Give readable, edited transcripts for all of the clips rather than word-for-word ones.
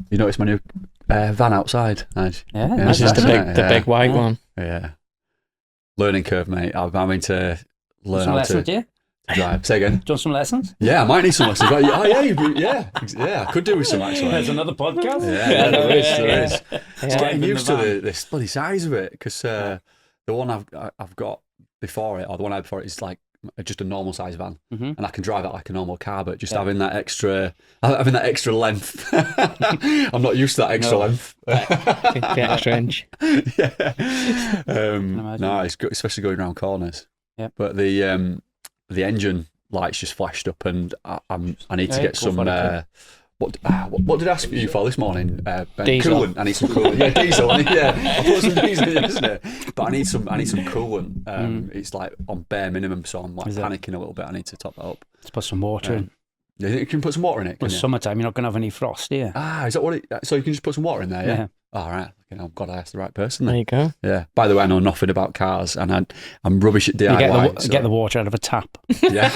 You noticed my new van outside, Nige? Yeah, This is the big white one. Yeah. Learning curve, mate. I'm having to learn some how lessons, to yeah? drive. Say again. Done some lessons? Yeah, I might need some lessons. Right? Oh, yeah, I could do with some actually. There's another podcast. Yeah, there is. It's getting Yeah. used to this bloody size of it because the one I've got before it, or the one I had before it, is like just a normal size van, and I can drive it like a normal car, but just having that extra length. I'm not used to that extra length. The extra inch. Yeah. No, it's good, especially going around corners. Yeah. But the engine lights just flashed up, and I need to get some. What did I ask you for this morning, Ben? Diesel. Coolant. I need some coolant. Yeah, diesel. I put some diesel in, isn't it? But I need some coolant. It's like on bare minimum, so I'm like panicking a little bit. I need to top that up. Let's put some water in. You can put some water in it. It's summertime. You're not going to have any frost, are you? Is that what it? So you can just put some water in there, yeah. Yeah. All right. I'm glad I asked the right person. Then. There you go. Yeah. By the way, I know nothing about cars, and I'm rubbish at DIY. You get the water out of a tap. Yeah.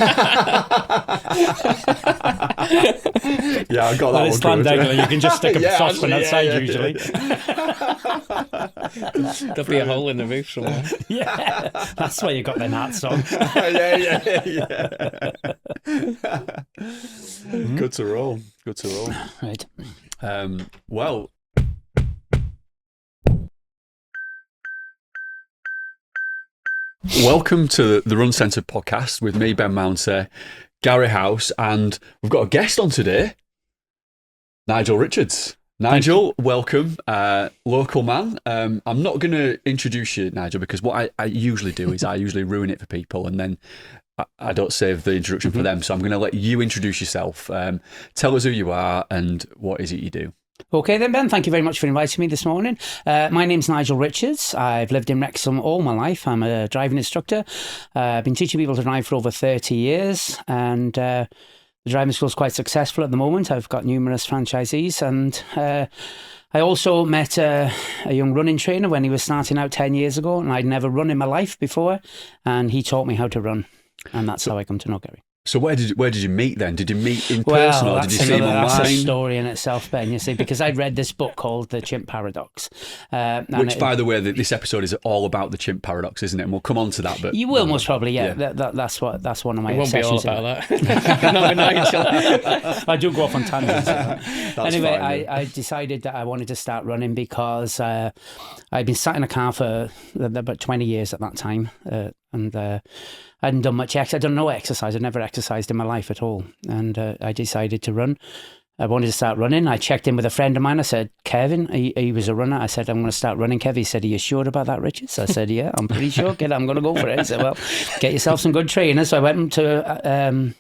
Yeah, I got that one. Standard, you can just stick a saucepan outside usually. There'll be a hole in the roof somewhere. Yeah, that's why you got them hats on. Yeah. Good to roll. Right. Well. Welcome to the RUNcensored podcast with me, Ben Mounter, Gary House, and we've got a guest on today, Nigel Richards. Nigel, welcome, local man. I'm not going to introduce you, Nigel, because what I usually do is I usually ruin it for people, and then I don't save the introduction for them. So I'm going to let you introduce yourself. Tell us who you are and what is it you do. Okay then, Ben, thank you very much for inviting me this morning. My name's Nigel Richards. I've lived in Wrexham all my life. I'm a driving instructor. I've been teaching people to drive for over 30 years, and the driving school's quite successful at the moment. I've got numerous franchisees, and I also met a young running trainer when he was starting out 10 years ago, and I'd never run in my life before, and he taught me how to run, and that's how I come to know Gary. So where did you meet then? Did you meet in person or did you see him online? That's a story in itself, Ben, you see, because I'd read this book called The Chimp Paradox. Which, by the way, this episode is all about the Chimp Paradox, isn't it? And we'll come on to that. But you will most probably, yeah. That's one of my obsessions. It won't be all about that. Not with Nigel. I do go off on tangents. Anyway, fine, I decided that I wanted to start running because I'd been sat in a car for about 20 years at that time, and I hadn't done much exercise. I'd done no exercise. I'd never exercised in my life at all. And I decided to run. I wanted to start running. I checked in with a friend of mine. I said, Kevin, he was a runner. I said, I'm going to start running. Kev, he said, are you sure about that, Richards? I said, yeah, I'm pretty sure, kid. I'm going to go for it. He said, well, get yourself some good trainers. So I went to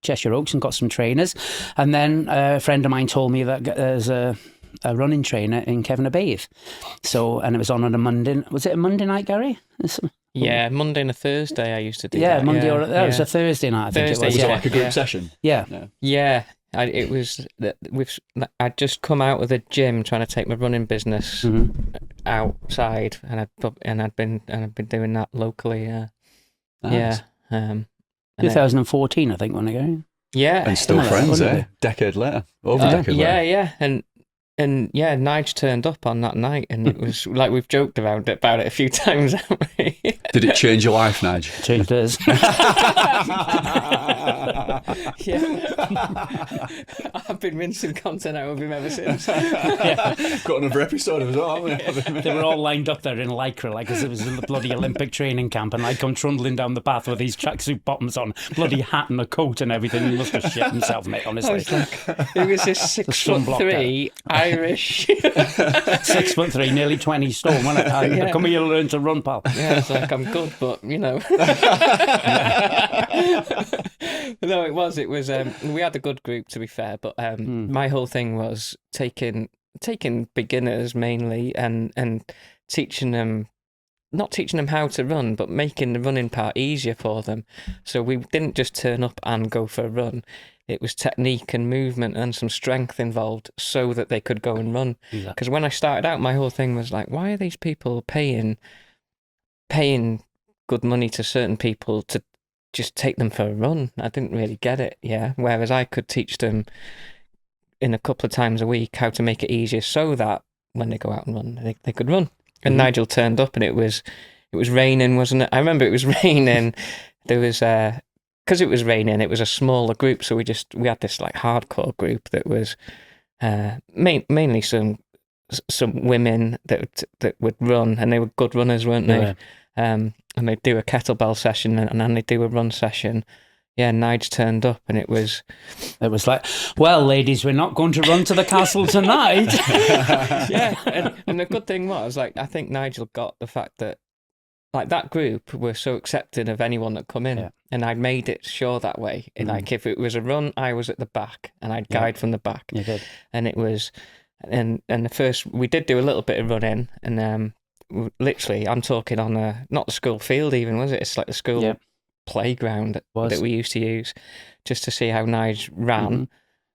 Cheshire Oaks and got some trainers. And then a friend of mine told me that there's a running trainer in Kevin Abath. So, and it was on a Monday. Was it a Monday night, Gary? Yeah, Monday and a Thursday I used to do that. Yeah, Monday or that was a Thursday night, I think it was. Was it like a group session? Yeah. Yeah. It was. I'd just come out of the gym trying to take my running business outside, and I'd been doing that locally. Nice. Yeah. 2014, I think, when I go. Yeah. And still friends, decade later, over a decade later. Yeah. And yeah, Nige turned up on that night, and it was like we've joked about it a few times, haven't we? Did it change your life, Nige? It changed us. Yeah. I've been rinsing content out of him ever since. Got another episode as well, haven't we? They were all lined up there in Lycra, like as it was in the bloody Olympic training camp, and I'd come trundling down the path with these tracksuit bottoms on, bloody hat and a coat and everything. He must have shit himself, mate, honestly. It was this 6'3" Irish. 6'3", nearly 20 stone, wasn't it? Come here, learn to run, pal. Yeah, it's like, I'm good, but, you know. No, it was, we had a good group, to be fair, but my whole thing was taking beginners mainly and teaching them, not teaching them how to run, but making the running part easier for them. So we didn't just turn up and go for a run. It was technique and movement and some strength involved so that they could go and run. Because when I started out, my whole thing was like, why are these people paying good money to certain people to just take them for a run? I didn't really get it, yeah. Whereas I could teach them in a couple of times a week how to make it easier so that when they go out and run, they could run. And Nigel turned up, and it was raining, wasn't it? I remember it was raining. There was because it was raining, it was a smaller group, so we had this like hardcore group that was mainly some women that would run, and they were good runners, weren't they? And they'd do a kettlebell session, and then they'd do a run session. Yeah, Nige turned up, and it was like, well, ladies, we're not going to run to the castle tonight. Yeah, and the good thing was, like, I think Nigel got the fact that, like, that group were so accepting of anyone that come in, and I'd made it sure that way. Like, if it was a run, I was at the back, and I'd guide from the back. You did. And it was, and the first, we did do a little bit of running, and literally, I'm talking on not the school field even, was it? It's like the school playground that we used to use just to see how Nige ran.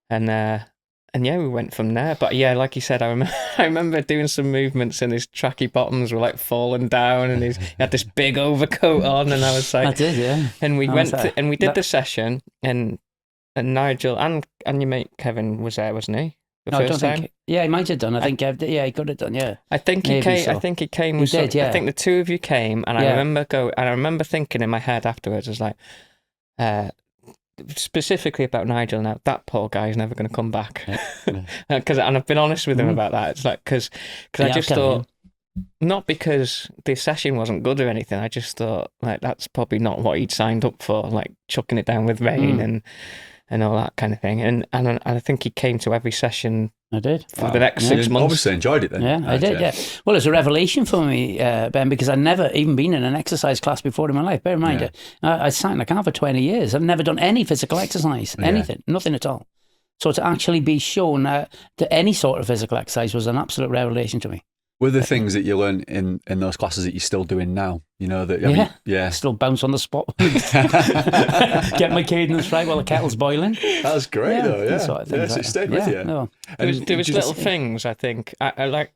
And yeah, we went from there. But yeah, like you said, I remember doing some movements, and his tracky bottoms were like falling down, and he had this big overcoat on, and I was like, I did, yeah. And we and we did the session, and Nigel and your mate Kevin was there, wasn't he? First time? He might have done. I think he could have done. Yeah, I think he came. So. I think he came. He did. Yeah, I think the two of you came, and I remember thinking in my head afterwards, I was like, specifically about Nigel. Now that poor guy's never going to come back, and I've been honest with him about that. It's like because I just thought, not because the session wasn't good or anything. I just thought like that's probably not what he'd signed up for, like chucking it down with rain and all that kind of thing. And I think he came to every session. I did. For the next 6 months. Obviously enjoyed it then. Yeah, I did, yeah. Well, it's a revelation for me, Ben, because I'd never even been in an exercise class before in my life. Bear in mind, I sat in a car for 20 years. I've never done any physical exercise, anything, nothing at all. So to actually be shown that any sort of physical exercise was an absolute revelation to me. Were the things that you learned in those classes that you're still doing now? You know that still bounce on the spot, get my cadence right while the kettle's boiling. That's great, though. Yeah, sort of things so it stayed with you. No. There was little things. I think I like.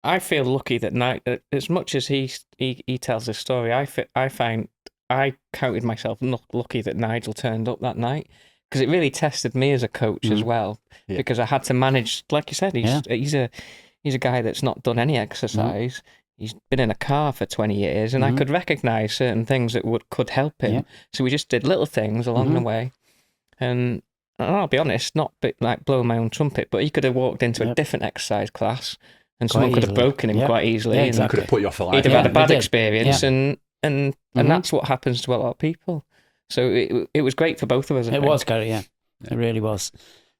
I feel lucky that as much as he tells this story, I find I counted myself lucky that Nigel turned up that night, because it really tested me as a coach as well, because I had to manage. Like you said, he's a guy that's not done any exercise. He's been in a car for 20 years, and I could recognise certain things that could help him. So we just did little things along the way. And I'll be honest, not like blowing my own trumpet, but he could have walked into a different exercise class, and someone could have broken him quite easily. Yeah, exactly. And could have put you off for life. He'd have had a bad experience, and that's what happens to a lot of people. So it was great for both of us. It was, Gary, yeah. It really was.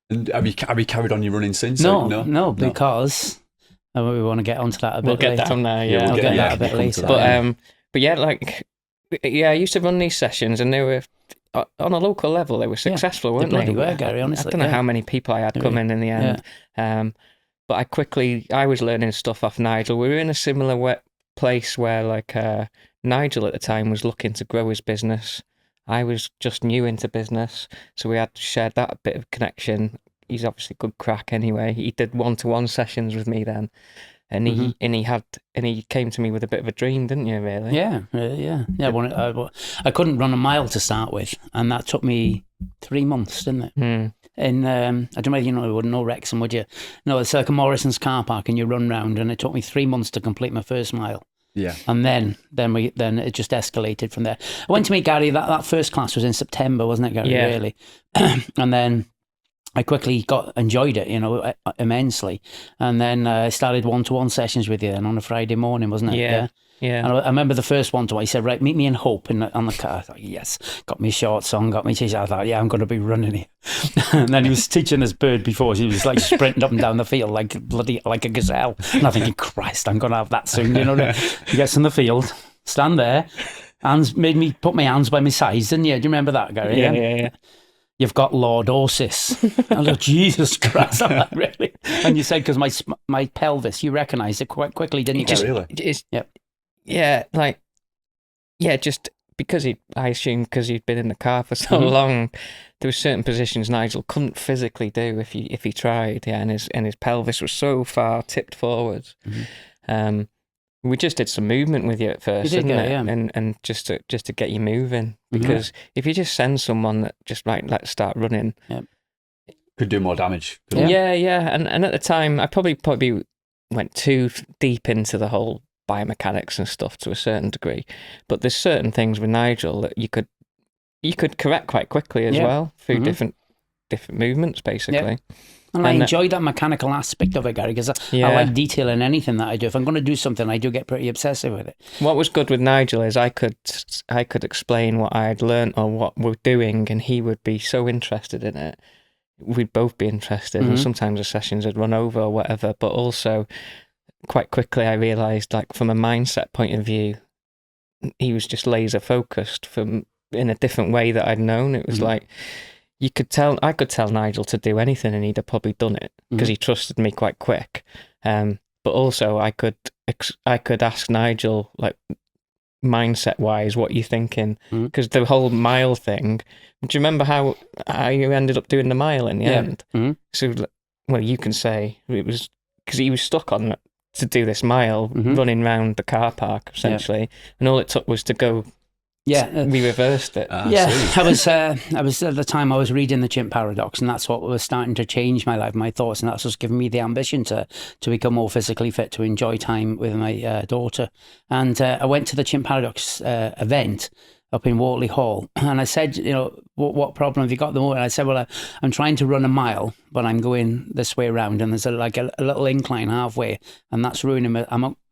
And have you carried on your running since? No, because... we want to get onto that a bit later. We'll get down there, We'll get that a bit later. But yeah, like, I used to run these sessions, and they were, on a local level, they were successful, weren't they? They were, Gary, honestly. I don't know how many people I had come in the end. But I was learning stuff off Nigel. We were in a similar place where, like, Nigel at the time was looking to grow his business. I was just new into business, so we had shared that bit of connection. He's obviously good crack anyway. He did one-to-one sessions with me then, and he came to me with a bit of a dream, didn't you? Really? Yeah. I couldn't run a mile to start with, and that took me 3 months, didn't it? And I don't know if you wouldn't know Wrexham, would you? No, it's like a Morrison's car park, and you run round, and it took me 3 months to complete my first mile. Yeah. And then it just escalated from there. I went to meet Gary. That first class was in September, wasn't it, Gary? Yeah. Really. And then I quickly enjoyed it, immensely. And then I started one-to-one sessions with you then on a Friday morning, wasn't it? Yeah. And I remember the first one-to-one, he said, right, meet me in Hope on the car. I thought, yes. Got me shorts on, got me t-shirt. I thought, yeah, I'm going to be running here. And then he was teaching us bird before. He was like sprinting up and down the field like a gazelle. And I'm thinking, Christ, I'm going to have that soon. He gets in the field, stand there, made me put my hands by my sides, didn't you? Do you remember that, Gary? Yeah. You've got lordosis. I was like, Jesus Christ, I'm like, really? And you said, because my pelvis, you recognised it quite quickly, didn't you? Really? Just because I assume because he'd been in the car for so long, there were certain positions Nigel couldn't physically do if he tried, and his pelvis was so far tipped forward. We just did some movement with you at first, didn't it? Yeah. And just to get you moving, because if you just send someone that just let's start running, Could do more damage. Yeah. And at the time, I probably went too deep into the whole biomechanics and stuff to a certain degree. But there's certain things with Nigel that you could correct quite quickly as well through different movements, basically. Yeah. And I enjoy that mechanical aspect of it, Gary, because I like detail in anything that I do. If I'm going to do something, I do get pretty obsessive with it. What was good with Nigel is I could explain what I'd learned or what we're doing, and he would be so interested in it. We'd both be interested, and sometimes the sessions would run over or whatever. But also, quite quickly, I realised, like, from a mindset point of view, he was just laser focused in a different way that I'd known. It was like, I could tell Nigel to do anything and he'd have probably done it because he trusted me quite quick. But also I could ask Nigel, like, mindset wise, what you thinking? Because the whole mile thing, do you remember how you ended up doing the mile in the end? So, well, you can say it was because he was stuck on to do this mile running around the car park essentially, and all it took was to go. Yeah, we reversed it. I was at the time I was reading the Chimp Paradox, and that's what was starting to change my life, my thoughts, and that's what's given me the ambition to become more physically fit, to enjoy time with my daughter. And I went to the Chimp Paradox event up in Wortley Hall, and I said, what problem have you got at the moment? I said, well, I'm trying to run a mile, but I'm going this way around, and there's a little incline halfway, and that's ruining me.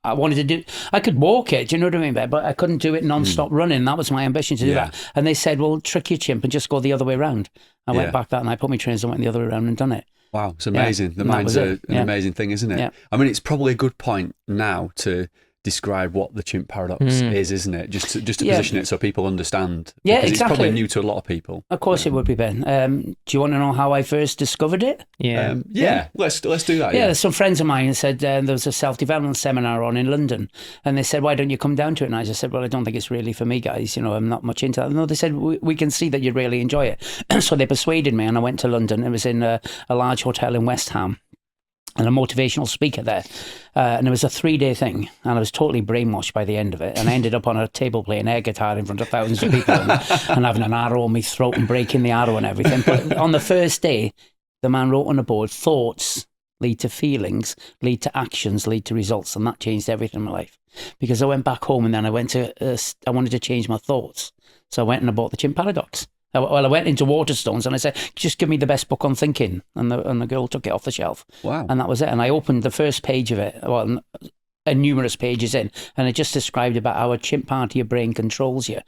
I could walk it, do you know what I mean? But I couldn't do it non-stop running. That was my ambition to do that. And they said, well, trick your chimp and just go the other way around. I went back that and I put my trainers and went the other way around and done it. Wow, it's amazing. The mind's an amazing thing, isn't it? Yeah. I mean, it's probably a good point now to describe what the Chimp Paradox is, isn't it? Just to position it so people understand. Yeah, because exactly. It's probably new to a lot of people. Of course it would be, Ben. Do you want to know how I first discovered it? Yeah. Let's do that. Yeah, some friends of mine said there was a self-development seminar on in London, and they said, why don't you come down to it? And I just said, well, I don't think it's really for me, guys. I'm not much into that. No, they said, we can see that you really enjoy it. So they persuaded me, and I went to London. It was in a large hotel in West Ham, and a motivational speaker there. And it was a 3-day thing. And I was totally brainwashed by the end of it. And I ended up on a table playing air guitar in front of thousands of people and having an arrow on my throat and breaking the arrow and everything. But on the first day, the man wrote on the board, thoughts lead to feelings, lead to actions, lead to results. And that changed everything in my life. Because I went back home and then I wanted to change my thoughts. So I went and I bought the Chimp Paradox. Well, I went into Waterstones and I said, just give me the best book on thinking. And the girl took it off the shelf. Wow. And that was it. And I opened the first page of it, numerous pages in, and it just described about how a chimp part of your brain controls you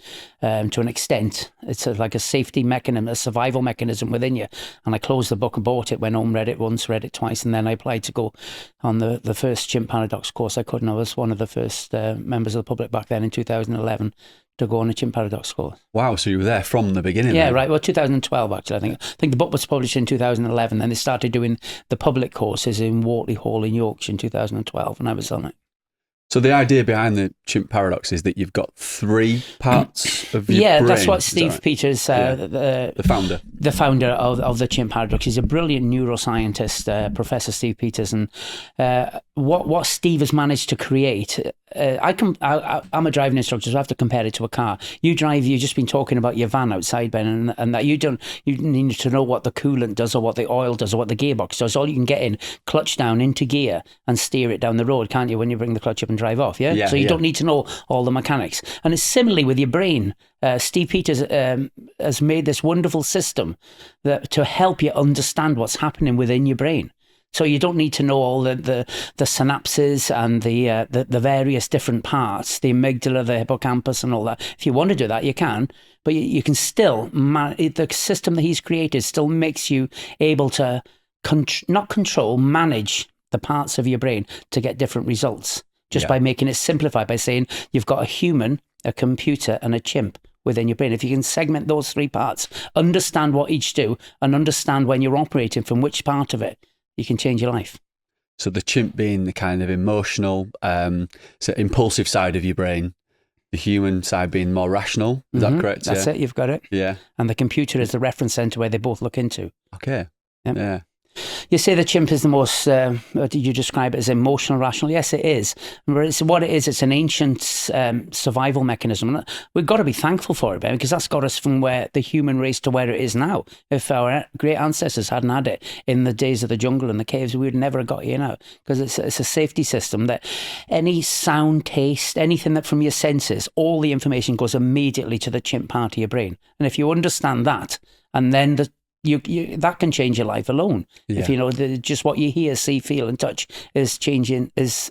to an extent. It's like a safety mechanism, a survival mechanism within you. And I closed the book and bought it, went home, read it once, read it twice, and then I applied to go on the first Chimp Paradox course I could. And I was one of the first members of the public back then in 2011 to go on a Chimp Paradox course. Wow, so you were there from the beginning. Yeah, then. Right. Well, 2012 actually. I think the book was published in 2011, and they started doing the public courses in Wortley Hall in Yorkshire in 2012, and I was on it. So the idea behind the Chimp Paradox is that you've got 3 parts of your brain. That's what Steve Peters, the founder of the Chimp Paradox, he's a brilliant neuroscientist, Professor Steve Peters, and what Steve has managed to create. I'm a driving instructor, so I have to compare it to a car. You've just been talking about your van outside, Ben, and that you need to know what the coolant does or what the oil does or what the gearbox does. All you can get in, clutch down into gear and steer it down the road, can't you, when you bring the clutch up and drive off, so you don't need to know all the mechanics. And it's similarly with your brain. Steve Peters has made this wonderful system to help you understand what's happening within your brain. So you don't need to know all the synapses and the various different parts, the amygdala, the hippocampus and all that. If you want to do that, you can, but you can still, the system that he's created still makes you able to manage the parts of your brain to get different results. Just by making it simplified, by saying you've got a human, a computer, and a chimp within your brain. If you can segment those 3 parts, understand what each do, and understand when you're operating from which part of it, you can change your life. So the chimp being the kind of emotional, impulsive side of your brain, the human side being more rational. Is that correct? That's it. You've got it. Yeah. And the computer is the reference center where they both look into. Okay. Yeah. You say the chimp is the most, did you describe it as emotional, rational? Yes, it is. It's what it is. It's an ancient survival mechanism. We've got to be thankful for it, Ben, because that's got us from where the human race to where it is now. If our great ancestors hadn't had it in the days of the jungle and the caves, we would never have got here now, because it's a safety system that any sound, taste, anything that from your senses, all the information goes immediately to the chimp part of your brain. And if you understand that, and then you that can change your life alone. Yeah. If you know just what you hear, see, feel, and touch is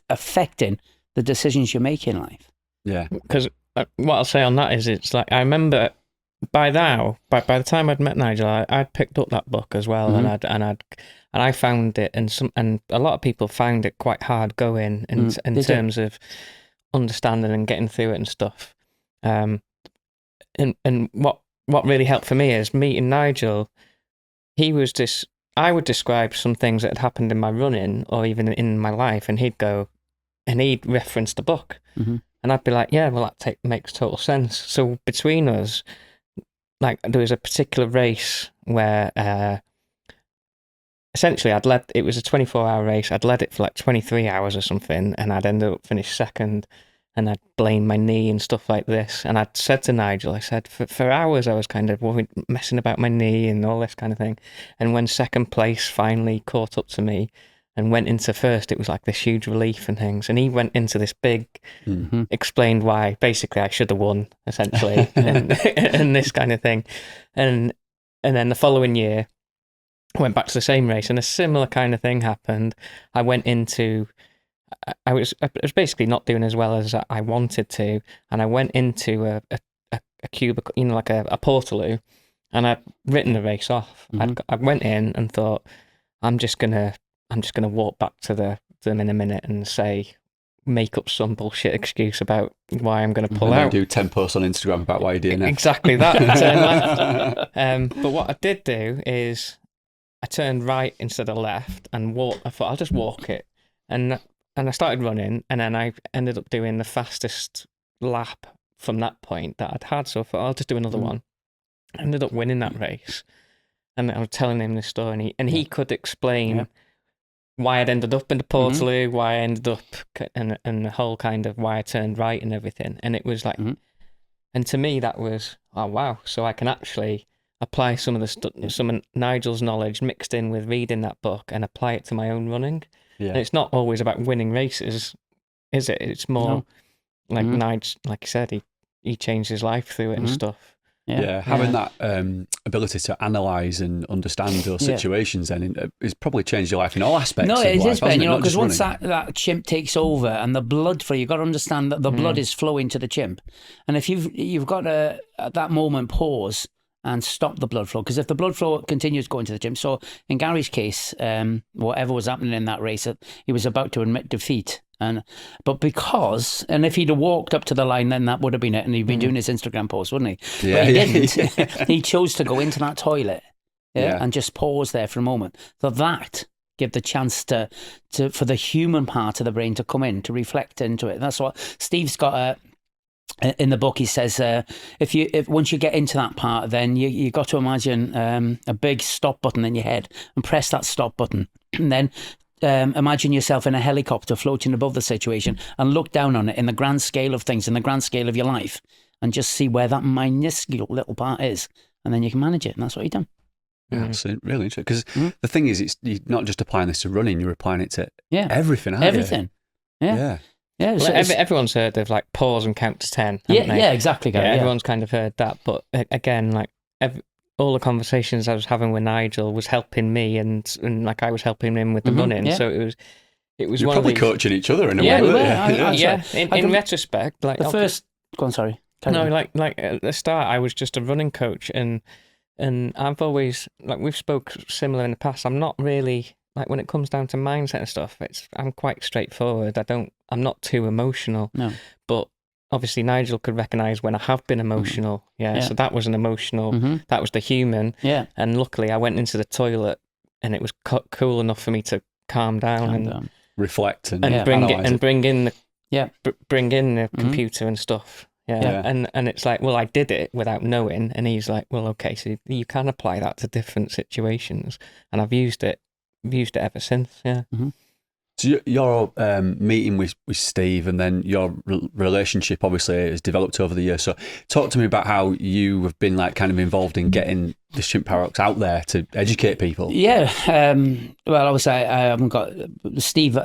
affecting the decisions you make in life. Yeah. Because what I'll say on that is, it's like, I remember by now, by the time I'd met Nigel, I'd picked up that book as well, and I found it, and a lot of people found it quite hard going in terms of understanding and getting through it and stuff. And what really helped for me is meeting Nigel. He was I would describe some things that had happened in my running or even in my life, and he'd go, and he'd reference the book. And I'd be like, yeah, well, that makes total sense. So between us, like, there was a particular race where essentially it was a 24-hour race. I'd led it for like 23 hours or something, and I'd ended up finished second, and I'd blamed my knee and stuff like this. And I'd said to Nigel, I said, for hours I was kind of messing about my knee and all this kind of thing. And when second place finally caught up to me and went into first, it was like this huge relief and things. And he went into this big, explained why basically I should have won, essentially, and this kind of thing. And then the following year, I went back to the same race, and a similar kind of thing happened. I was basically not doing as well as I wanted to, and I went into a cubicle, like a portaloo, and I'd written the race off. I went in and thought, I'm just gonna walk back to them in a minute and make up some bullshit excuse about why I'm going to pull out. Do 10 posts on Instagram about why you're doing it. Exactly that. Turn left. But what I did do is I turned right instead of left and walked. I thought, I'll just walk it, and I started running, and then I ended up doing the fastest lap from that point that I'd had. So I thought, I'll just do another one. I ended up winning that race, and I was telling him this story, and he could explain why I'd ended up in the portaloo, why I ended up, and the whole kind of why I turned right and everything. And it was like, and to me that was, oh wow, so I can actually apply some of some of Nigel's knowledge mixed in with reading that book and apply it to my own running. Yeah. And it's not always about winning races, is it? It's more like Nigel, like you said, he changed his life through it and stuff. Yeah, having that ability to analyse and understand those situations then it's probably changed your life in all aspects of life. No, it is, Ben, it? Because once that chimp takes over and the blood flow, you've got to understand that the blood is flowing to the chimp. And if you've got to, at that moment, pause and stop the blood flow, because if the blood flow continues going to the chimp, so in Gary's case, whatever was happening in that race, he was about to admit defeat. But if he'd have walked up to the line, then that would have been it, and he'd been doing his Instagram post, wouldn't he? Yeah, but he didn't. He chose to go into that toilet and just pause there for a moment. So that gave the chance for the human part of the brain to come in, to reflect into it. That's what Steve's got in the book. He says, if once you get into that part, then you got to imagine a big stop button in your head and press that stop button, and then imagine yourself in a helicopter floating above the situation and look down on it in the grand scale of things, in the grand scale of your life, and just see where that minuscule little part is, and then you can manage it. And that's what you've done. Yeah, that's really interesting, because the thing is, you're not just applying this to running, you're applying it to everything, aren't everything. you? Yeah. Well, everyone's heard of like pause and count to 10. Yeah, exactly. Everyone's kind of heard that, but again, like all the conversations I was having with Nigel was helping me, and like I was helping him with the running. Yeah. So it was You're one probably of these, coaching each other in a way. In retrospect, like the first. Go on, sorry. Like at the start, I was just a running coach, and I've always, like, we've spoke similar in the past. I'm not really, like, when it comes down to mindset and stuff, I'm quite straightforward. I'm not too emotional. No. But obviously Nigel could recognise when I have been emotional. So that was an emotional, that was the human. And luckily I went into the toilet and it was cool enough for me to calm down. Reflect and bring in the computer and stuff. And it's like, well, I did it without knowing, and he's like, well, okay, so you can apply that to different situations, and I've used it used it ever since. Yeah. Mm-hmm. So your meeting with Steve, and then your relationship obviously has developed over the years. So talk to me about how you have been like kind of involved in getting the Chimp Paradox out there to educate people. Yeah. Well, obviously, I haven't got Steve.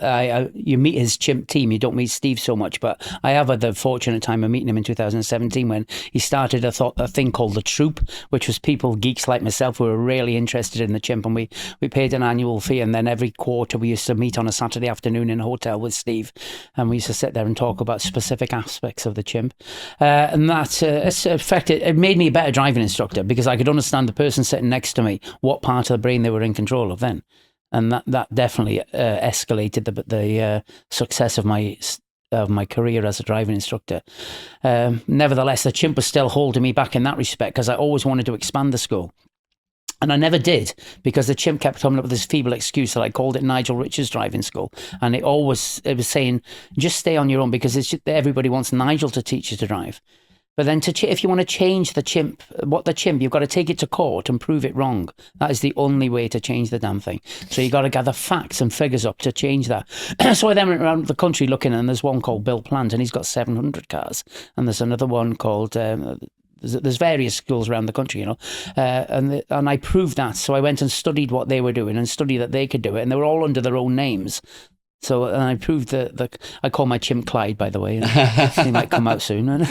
You meet his Chimp team. You don't meet Steve so much, but I have had the fortunate time of meeting him in 2017 when he started a thing called the Troop, which was people, geeks like myself, who were really interested in the Chimp, and we paid an annual fee, and then every quarter we used to meet on a Saturday afternoon in a hotel with Steve, and we used to sit there and talk about specific aspects of the Chimp, and that it made me a better driving instructor because I could understand the person sitting next to me, what part of the brain they were in control of then. And that definitely escalated the success of my career as a driving instructor. Nevertheless, the Chimp was still holding me back in that respect because I always wanted to expand the school. And I never did because the Chimp kept coming up with this feeble excuse that I called it Nigel Richards Driving School. And it was saying, just stay on your own because everybody wants Nigel to teach you to drive. But then if you want to change the Chimp, you've got to take it to court and prove it wrong. That is the only way to change the damn thing. So you've got to gather facts and figures up to change that. So I then went around the country looking, and there's one called Bill Plant, and he's got 700 cars. And there's another one called... There's various schools around the country, and I proved that. So I went and studied what they were doing and studied that they could do it. And they were all under their own names. So and I proved that I call my Chimp Clyde, by the way. He might come out soon. He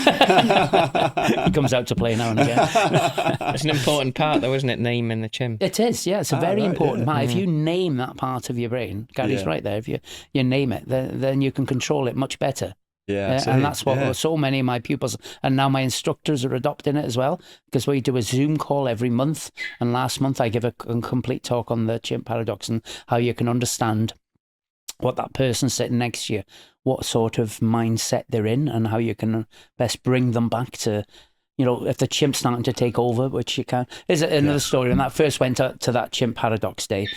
comes out to play now and again. It's an important part, though, isn't it? Naming the Chimp. It is, yeah. It's a very important part. If you name that part of your brain, Gary's right there. If you name it, then you can control it much better. Yeah, and that's what so many of my pupils and now my instructors are adopting it as well, because we do a Zoom call every month. And last month I give a complete talk on the Chimp Paradox and how you can understand what that person sitting next to you, what sort of mindset they're in, and how you can best bring them back to, if the Chimp's starting to take over, which you can. There's another story. When that first went to that Chimp Paradox day,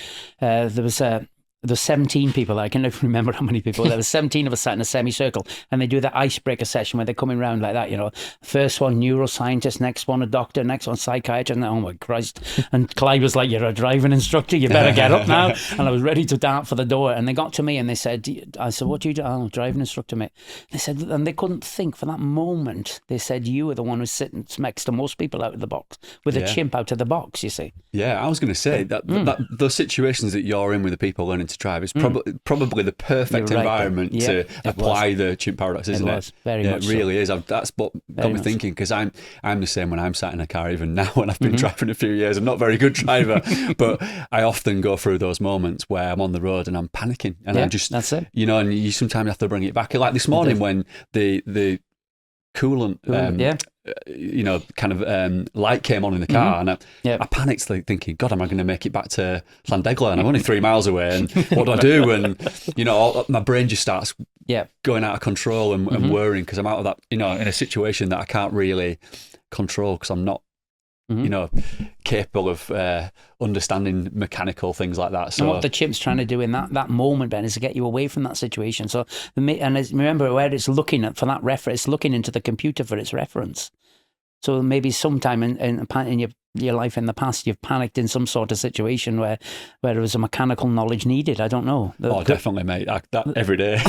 there's 17 people. I can't remember how many people. There was 17 of us sat in a semicircle, and they do that icebreaker session where they're coming around like that. First one neuroscientist, next one a doctor, next one psychiatrist. And oh my Christ! And Clyde was like, "You're a driving instructor. You better get up now." And I was ready to dart for the door. And they got to me and they said, "I said, what do you do?" "Oh, driving instructor, mate." They said, and they couldn't think for that moment. They said, "You are the one who's sitting next to most people out of the box with a Chimp out of the box." You see? Yeah, I was going to say that those situations that you're in with the people learning to drive is probably the perfect environment to apply the Chimp Paradox, isn't it? Very much it really is. That's what got me so. thinking, because I'm the same when I'm sat in a car, even now when I've been driving a few years. I'm not a very good driver, but I often go through those moments where I'm on the road and I'm panicking, and I'm just, that's it. And you sometimes have to bring it back. Like this morning when the coolant light came on in the car, and I panicked, like, thinking, God, am I going to make it back to Llandegla? And I'm only 3 miles away, and what do I do? And my brain just starts going out of control and worrying, because I'm out of that, in a situation that I can't really control, because I'm not capable of understanding mechanical things like that. So and what the Chimp's trying to do in that moment, Ben, is to get you away from that situation. So remember where it's looking at for that reference, it's looking into the computer for its reference. So maybe sometime in your life in the past, you've panicked in some sort of situation where there was a mechanical knowledge needed. I don't know. Definitely, mate. That every day.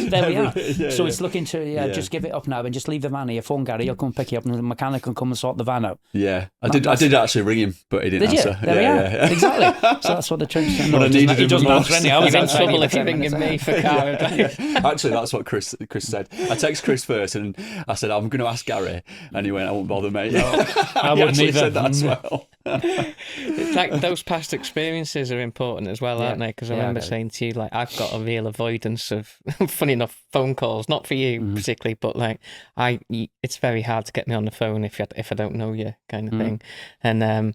There we are. So it's looking to just give it up now and just leave the van here. Phone Gary, he'll come pick you up, and the mechanic can come and sort the van out. Yeah, I did actually ring him, but he didn't answer. There we are. Exactly. So that's what the Chimp's trying to do. He doesn't answer anyhow. You're in trouble if you're ringing me for car advice. Actually, that's what Chris said. I text Chris first, and I said, I'm going to ask Gary, and he went, I won't bother, mate. No, I wouldn't either. Said that as well. It's like those past experiences are important as well, aren't they? Because I remember saying to you, like, I've got a real avoidance of, funny enough, phone calls. Not for you particularly, but like, it's very hard to get me on the phone if I don't know you, kind of thing. And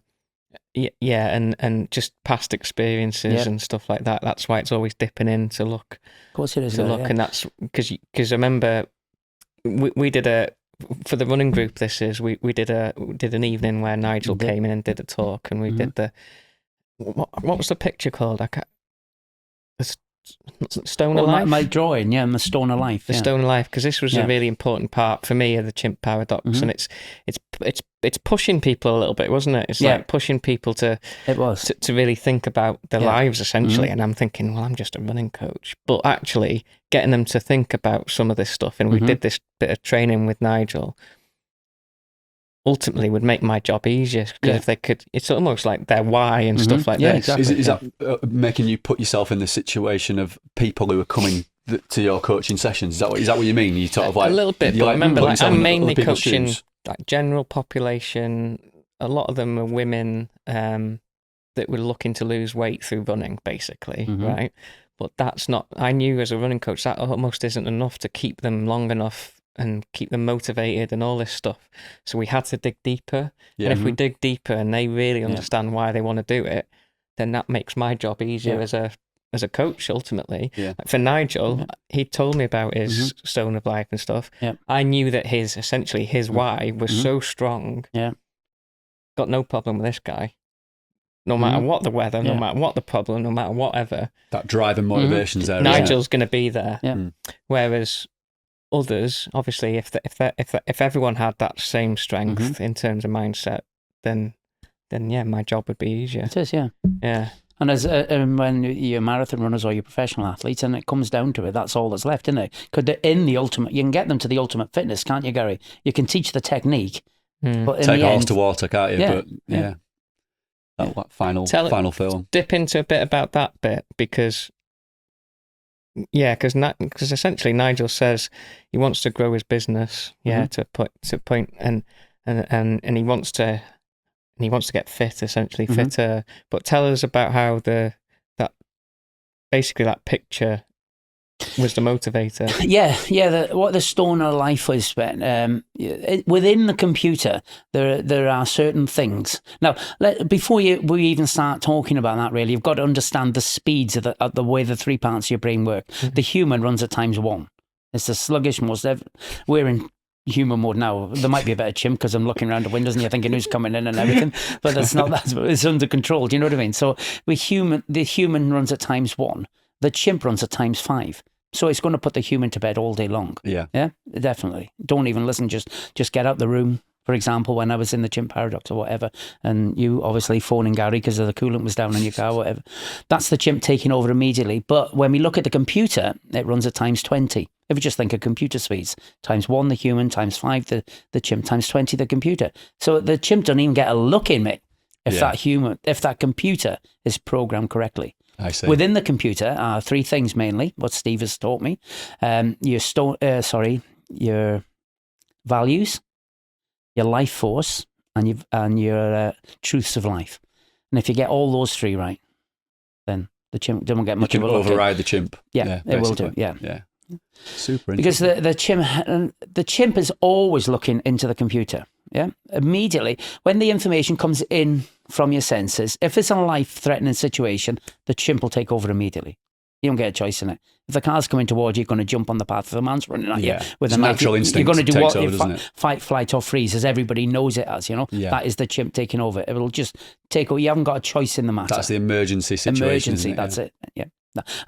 and just past experiences and stuff like that. That's why it's always dipping in to look. Of course it is. And that's because I remember we did for the running group. We did an evening where Nigel came in and did a talk, and we did what was the picture called? Stone of Life. My drawing, yeah, and the Stone of Life. The Stone of Life, because this was a really important part for me of the Chimp Paradox, and it's pushing people a little bit, wasn't it? It's like pushing people to really think about their lives essentially. And I'm thinking, well, I'm just a running coach, but actually getting them to think about some of this stuff. And we did this bit of training with Nigel. Ultimately would make my job easier, because if they could, it's almost like their why and stuff like this. Exactly. Is that making you put yourself in the situation of people who are coming to your coaching sessions? Is that what you mean? You sort of like a little bit, but like remember, like, I'm mainly coaching shoes? like general population. A lot of them are women that were looking to lose weight through running, basically, right? But that's not. I knew as a running coach that almost isn't enough to keep them long enough and keep them motivated and all this stuff. So we had to dig deeper. And if we dig deeper and they really understand why they want to do it, then that makes my job easier as a coach, ultimately. Like for Nigel, he told me about his Stone of Life and stuff. I knew that his why was so strong. Got no problem with this guy. No matter what the weather, no matter what the problem, no matter whatever. That drive and motivation's there. Nigel's going to be there. Whereas others, obviously, if everyone had that same strength in terms of mindset, then my job would be easier. It is, yeah. And as when you're marathon runners or you're professional athletes, and it comes down to it, that's all that's left, isn't it? Because in the ultimate, you can get them to the ultimate fitness, can't you, Gary? You can teach the technique, but in take the a horse end, to water, can't you? That final film. Dip into a bit about that bit, because essentially Nigel says he wants to grow his business, to a point, and he wants to get fit, essentially fitter. But tell us about how that picture was the motivator. What the Stone of Life was. Within the computer, there are certain things. Now, before we even start talking about that, really, you've got to understand the speeds of the way the three parts of your brain work. The human runs at ×1. It's the sluggish most. We're in human mode now. There might be a bit of chimp because I'm looking around the windows and you're thinking who's coming in and everything, but that's not that. It's under control. Do you know what I mean? So the human runs at ×1. The chimp runs at ×5. So it's going to put the human to bed all day long. Yeah, definitely. Don't even listen. Just get out the room. For example, when I was in the Chimp Paradox or whatever, and you obviously phoning Gary because the coolant was down in your car, whatever. That's the chimp taking over immediately. But when we look at the computer, it runs at ×20. If you just think of computer speeds, ×1 the human, ×5 the chimp, ×20 the computer. So the chimp doesn't even get a look in it if that computer is programmed correctly. I see. Within the computer are three things mainly, what Steve has taught me. Your values, your life force, and your truths of life. And if you get all those three right, then the chimp doesn't get much of a look. Override the chimp. Yeah, it will do. Yeah. Super because the chimp is always looking into the computer. Immediately when the information comes in from your senses, if it's a life-threatening situation, the chimp will take over immediately. You don't get a choice in it. If the car's coming towards you, you're going to jump on the path. If the man's running at you with a natural instinct. You're going to do what? Over, fight, flight, or freeze, as everybody knows it as. That is the chimp taking over. It will just take over. You haven't got a choice in the matter. That's the emergency situation. That's it. Yeah.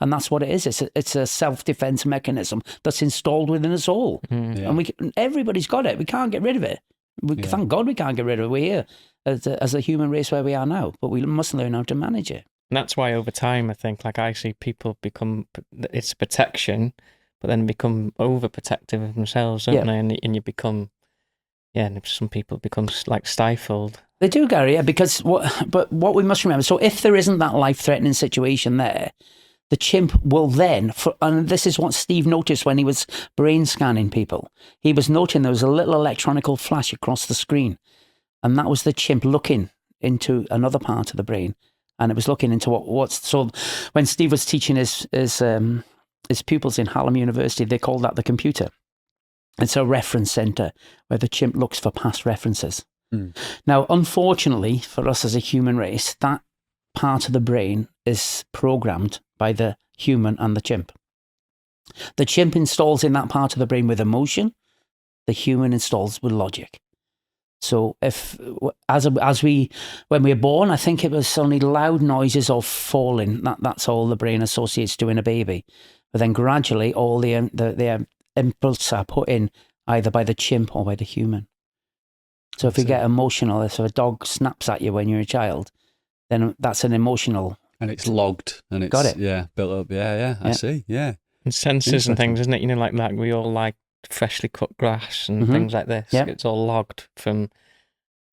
And that's what it is. It's a self-defense mechanism that's installed within us all, and everybody's got it. We can't get rid of it. Thank God we can't get rid of it. We're here as a human race where we are now, but we must learn how to manage it. And that's why over time, I think, like I see people it's protection, but then become overprotective of themselves, don't they? And you become, some people become like stifled. They do, Gary, because what we must remember, so if there isn't that life-threatening situation there, the chimp will then, and this is what Steve noticed when he was brain scanning people. He was noting there was a little electronical flash across the screen, and that was the chimp looking into another part of the brain, and it was looking into what's. So when Steve was teaching his pupils in Hallam University, they called that the computer. It's a reference center where the chimp looks for past references. Now, unfortunately for us as a human race, that part of the brain is programmed by the human and the chimp. The chimp installs in that part of the brain with emotion, the human installs with logic. So when we were born, I think it was only loud noises or falling. That's all the brain associates to in a baby. But then gradually, all the impulses are put in either by the chimp or by the human. So if you get emotional, if a dog snaps at you when you're a child, then that's an emotional. And it's logged, and it's got it. Yeah, built up. Yeah. I see. Yeah, and sensors and things, isn't it? You know, like we all like freshly cut grass and things like this. Yep. It's all logged from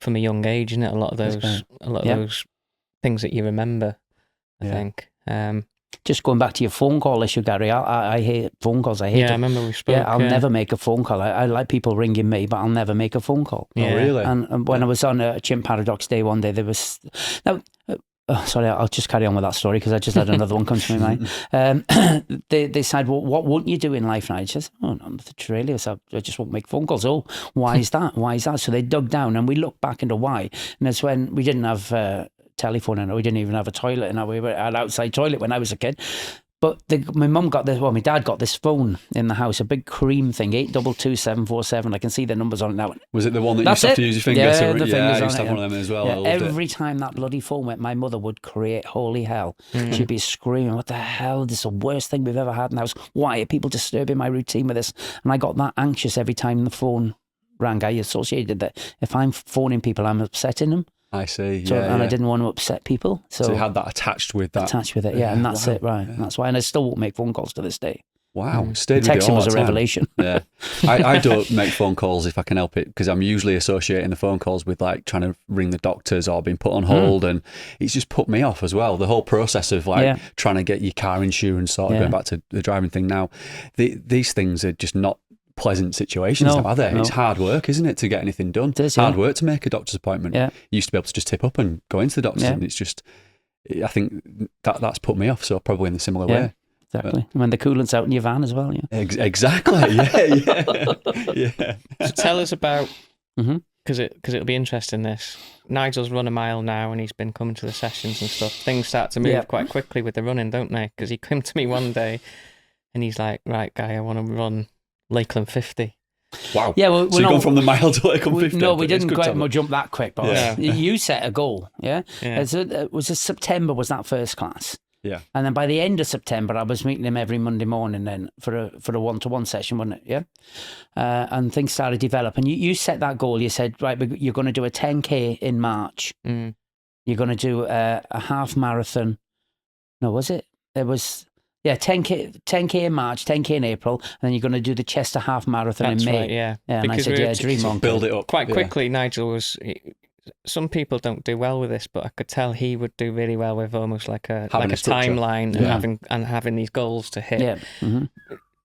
a young age, isn't it? A lot of those things that you remember, I think. Just going back to your phone call issue, Gary, I hate phone calls. I hate it. I remember we spoke. I'll never make a phone call. I like people ringing me, but I'll never make a phone call. Yeah. Oh, really? And when I was on a Chimp Paradox day one day, there was... Now, sorry, I'll just carry on with that story because I just had another one come to my mind. They said, well, what won't you do in life now? I said, oh, no, nothing really. So I just won't make phone calls. Oh, why is that? Why is that? So they dug down and we looked back into why. And that's when we didn't have telephone and we didn't even have a toilet. And we had an outside toilet when I was a kid. But my dad got this phone in the house, a big cream thing, 822-747. I can see the numbers on it now. Was it the one that you used to have to use your finger to... the fingers I used on to have it, one of them as well. Yeah, every time that bloody phone went, my mother would create holy hell. She'd be screaming, what the hell? This is the worst thing we've ever had in the house. Why are people disturbing my routine with this? And I got that anxious every time the phone rang. I associated that if I'm phoning people, I'm upsetting them. I see. And I didn't want to upset people. So you had that attached with that. Attached with it, and that's it, right. Yeah. That's why. And I still won't make phone calls to this day. Wow. Stayed with Texting you all was that a time. revelation. Yeah. I don't make phone calls if I can help it because I'm usually associating the phone calls with like trying to ring the doctors or being put on hold, and it's just put me off as well. The whole process of trying to get your car insurance sorted, going back to the driving thing now, these things are just not pleasant situations, are they? No. It's hard work, isn't it, to get anything done? It is, hard work to make a doctor's appointment. You used to be able to just tip up and go into the doctor's, and it's just, I think that's put me off. So probably in a similar way. Exactly. And when the coolant's out in your van as well. Exactly. Yeah. So tell us about, because it'll be interesting. This Nigel's run a mile now, and he's been coming to the sessions and stuff. Things start to move quite quickly with the running, don't they? Because he came to me one day, and he's like, "Right, guy, I want to run Lakeland 50." Wow. Yeah, well, so you've gone from the mile to Lakeland 50? No, we didn't jump that quick, boss. You set a goal, It was September was that first class. Yeah. And then by the end of September, I was meeting him every Monday morning then for a one-to-one session, wasn't it? Yeah. And things started developing. You set that goal. You said, right, you're going to do a 10K in March. You're going to do a half marathon. No, was it? It was... Yeah, 10K in March, 10K in April, and then you're going to do the Chester Half Marathon in May. Right, yeah. And I said, dream on. Build it up. Quite quickly, Nigel was... Some people don't do well with this, but I could tell he would do really well with almost like a timeline and having these goals to hit. Yeah.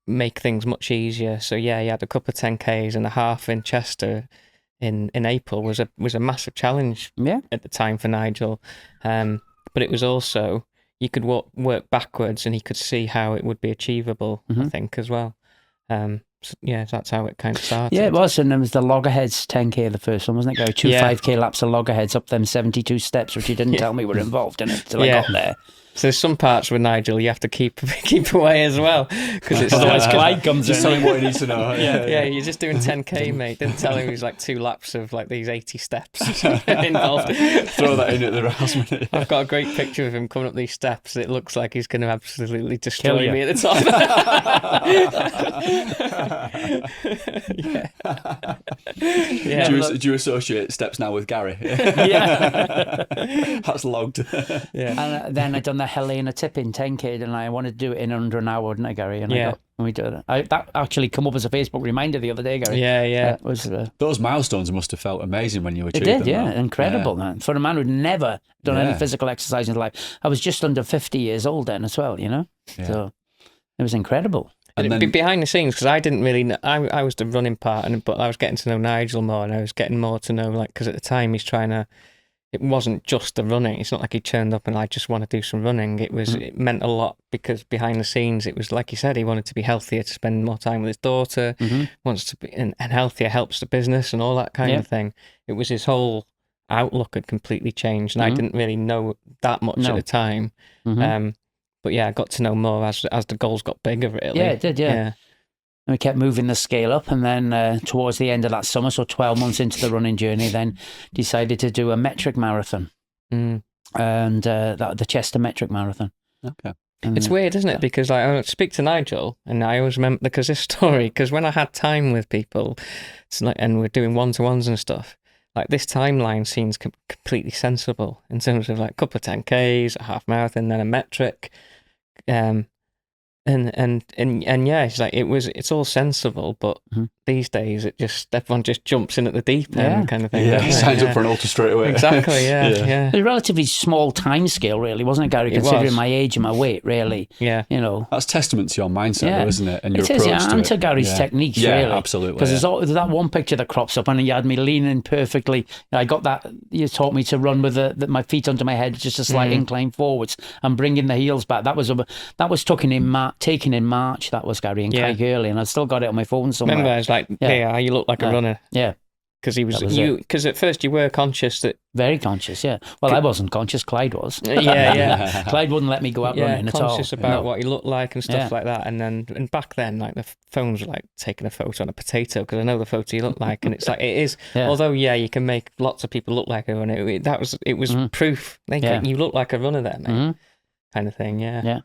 Make things much easier. So he had a couple of 10Ks and a half in Chester in April was a massive challenge at the time for Nigel. But it was also... You could work backwards, and he could see how it would be achievable. I think as well. That's how it kind of started. Yeah, it was, and there was the Loggerheads 10K, the first one, wasn't it? Go 5K laps of Loggerheads up them 72 steps, which he didn't tell me were involved in it till I got there. So there's some parts with Nigel you have to keep away as well, because it's otherwise Clyde comes in. Just tell him what he needs to know. Yeah, you're just doing 10K, mate. Didn't tell him he's like 2 laps of like these 80 steps involved. Throw that in at the last minute. I've got a great picture of him coming up these steps. It looks like he's going to absolutely destroy me at the top. Do you associate steps now with Gary? That's logged. And then I'd done the Helena tipping 10K, and I wanted to do it in under an hour, didn't I, Gary? And we did it. That actually come up as a Facebook reminder the other day, Gary. Yeah. Those milestones must have felt amazing when you achieved them. It did, them, incredible, man. For a man who'd never done any physical exercise in his life. I was just under 50 years old then as well, So it was incredible. And then, behind the scenes, because I didn't really know, I was the running part, but I was getting to know Nigel more, and I was getting more to know, because at the time he's trying to... It wasn't just the running. It's not like he turned up and I just want to do some running. It was. It meant a lot because behind the scenes, it was like he said, he wanted to be healthier, to spend more time with his daughter. Wants to be, and healthier helps the business and all that kind of thing. It was his whole outlook had completely changed, and I didn't really know that much at the time. But I got to know more as the goals got bigger. Really, it did. Yeah. And we kept moving the scale up, and then towards the end of that summer, so 12 months into the running journey, then decided to do a metric marathon, and the Chester Metric Marathon. Okay. And it's weird, isn't it? Because like, I speak to Nigel, and I always remember because this story. Because when I had time with people, it's like, and we're doing one-to-ones and stuff, like this timeline seems completely sensible in terms of like a couple of 10Ks, a half marathon, then a metric. And yeah, it's like it's all sensible, but these days everyone just jumps in at the deep end kind of thing. Yeah, signs up for an ultra straight away. Exactly, yeah. A relatively small time scale, really, wasn't it, Gary? Considering my age and my weight, really. Yeah, that's testament to your mindset, though, isn't it? And your approach to it. And to Gary's techniques, really. Yeah, absolutely. Because there's that one picture that crops up, and you had me leaning perfectly. I got that. You taught me to run with my feet under my head, just a slight incline forwards, and bringing the heels back. That was taken in March, that was Gary and Craig Early, and I've still got it on my phone somewhere. Remember, I was like, yeah, you look like a runner. Yeah. Because at first you were conscious that... Very conscious, yeah. Well, I wasn't conscious, Clyde was. Yeah. Clyde wouldn't let me go out running at all. Conscious about what you look like and stuff like that. And back then, like the phones were like taking a photo on a potato, because I know the photo you look like, and it's like, it is, although, you can make lots of people look like a runner, it was proof. You look like a runner there, mate. Kind of thing, yeah.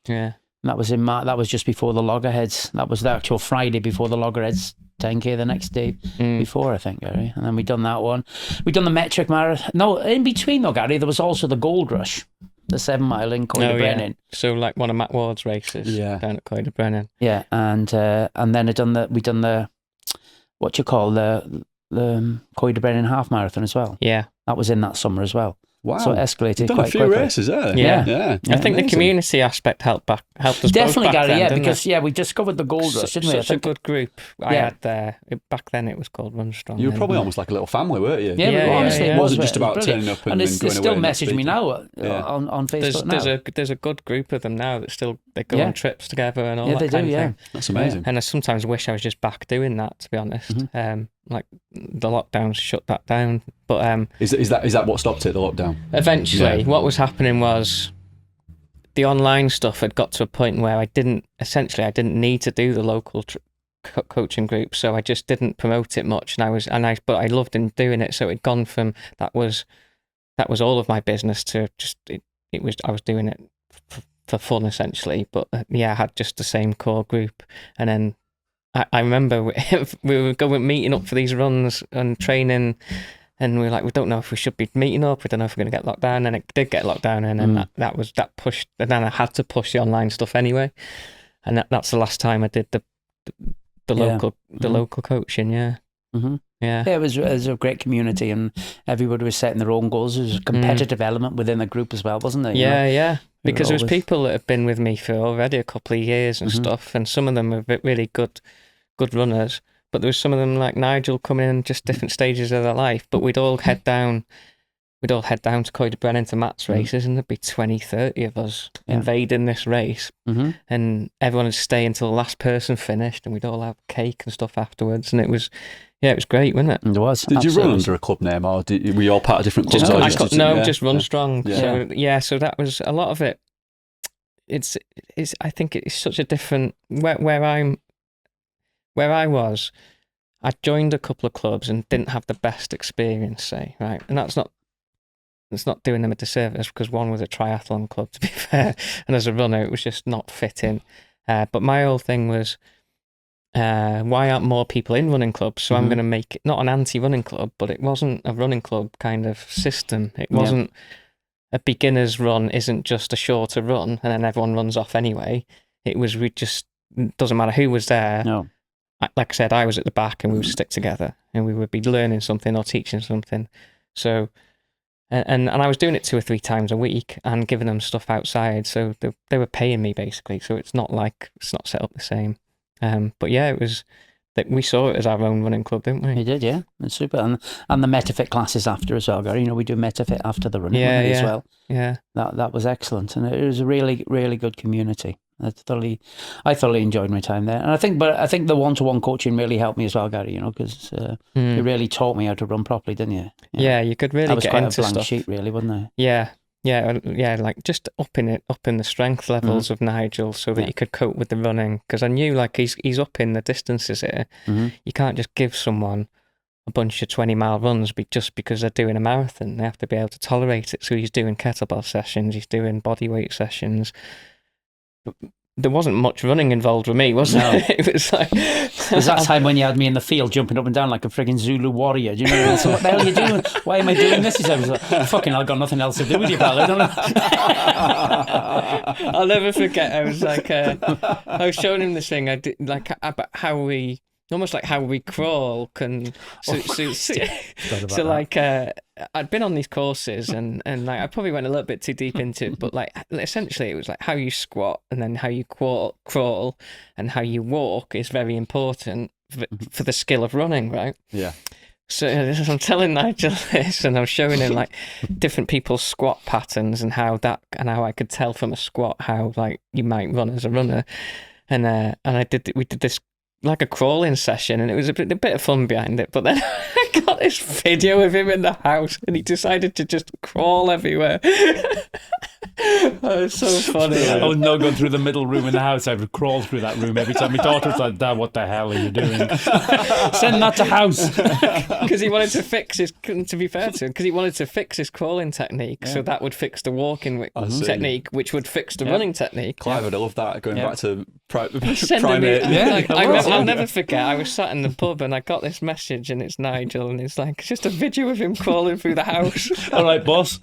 And that was in March. That was just before the Loggerheads. That was the actual Friday before the Loggerheads 10K the next day before, I think, Gary. And then we done that one. We done the metric marathon. No, in between though, Gary, there was also the Gold Rush, the 7 mile in Coed Brennan. So like one of Matt Ward's races down at Coed Brennan. Yeah, and then we done the Coed Brennan half marathon as well. Yeah, that was in that summer as well. Wow. So it escalated quite a few quickly. races, Yeah. I think the community aspect helped us definitely, both back Gary. then, Because we discovered the Gold Rush, didn't we? Such a good group I had there. Back then it was called Run Strong. You were probably almost like a little family, weren't you? Yeah, honestly, it wasn't just about turning up and they going away. Still message me now on Facebook. There's a good group of them now that they go on trips together and all that kind of thing. That's amazing. And I sometimes wish I was just back doing that, to be honest. Like the lockdowns shut that down, but is that what stopped it? The lockdown. Eventually, what was happening was the online stuff had got to a point where I didn't need to do the local coaching group, so I just didn't promote it much. But I loved in doing it, so it'd gone from that was all of my business to just I was doing it for fun essentially. But I had just the same core group, and then. I remember we were meeting up for these runs and training, and we were like, we don't know if we should be meeting up. We don't know if we're going to get locked down. And it did get locked down, and then that pushed. And then I had to push the online stuff anyway, and that's the last time I did the local coaching. Yeah. Mm-hmm. Yeah, it was a great community, and everybody was setting their own goals. There was a competitive element within the group as well, wasn't there? Yeah. Because there was people that have been with me for already a couple of years and stuff, and some of them were really good runners. But there was some of them like Nigel coming in just different stages of their life. But we'd all head down to Coed Brennan to Matt's races, and there'd be 20, 30 of us invading this race, and everyone would stay until the last person finished, and we'd all have cake and stuff afterwards, and it was great, wasn't it? It was. Did you run under a club name, or were you all part of different clubs? Just Run Strong. Yeah. So that was a lot of it. It's I think it's such a different where I was. I joined a couple of clubs and didn't have the best experience, say, right, and it's not doing them a disservice, because one was a triathlon club, to be fair, and as a runner it was just not fitting. But my whole thing was, why aren't more people in running clubs? So I'm going to make it not an anti-running club, but it wasn't a running club kind of system. It wasn't a beginner's run isn't just a shorter run and then everyone runs off anyway. It was, doesn't matter who was there. No. Like I said, I was at the back and we would stick together and we would be learning something or teaching something. So, and I was doing it 2 or 3 times a week and giving them stuff outside. So they were paying me basically. So it's not set up the same. But yeah, it was that we saw it as our own running club, didn't we? We did, yeah. It's super. And the MetaFit classes after as well, Gary. We do MetaFit after the running as well. Yeah. That was excellent. And it was a really, really good community. I thoroughly enjoyed my time there. And I think the one-to-one coaching really helped me as well, Gary, because you really taught me how to run properly, didn't you? Yeah, you could really get into stuff. That was quite a blank sheet, really, wasn't it? Yeah. like just upping the strength levels of Nigel so that he could cope with the running. Because I knew like he's upping the distances here. You can't just give someone a bunch of 20-mile runs just because they're doing a marathon. They have to be able to tolerate it. So he's doing kettlebell sessions, he's doing body weight sessions. There wasn't much running involved with me, was there? It was like... Was that time when you had me in the field jumping up and down like a frigging Zulu warrior? Do you know? So what the hell are you doing? Why am I doing this? He said, I was like, fucking, I've got nothing else to do with you, pal. I don't know. I'll never forget. I was like, I was showing him this thing. I did like about how we... almost like how we crawl can so like I'd been on these courses and like I probably went a little bit too deep into it, but like essentially it was like how you squat and then how you crawl and how you walk is very important for the skill of running, right? Yeah. So I'm telling Nigel this, and I was showing him like different people's squat patterns and how I could tell from a squat how like you might run as a runner, and we did this like a crawling session, and it was a bit of fun behind it. But then I got this video of him in the house, and he decided to just crawl everywhere. Oh, it's so funny. I was not going through the middle room in the house. I would crawl through that room every time. My daughter was like, Dad, what the hell are you doing? Send that to house. Because he wanted to fix his, to be fair to him, because he wanted to fix his crawling technique, so that would fix the walking technique, which would fix the running technique. Clive would love that, going back to primate. Yeah, I'll never forget, I was sat in the pub and I got this message, and it's Nigel, and it's like, it's just a video of him crawling through the house. All right, boss.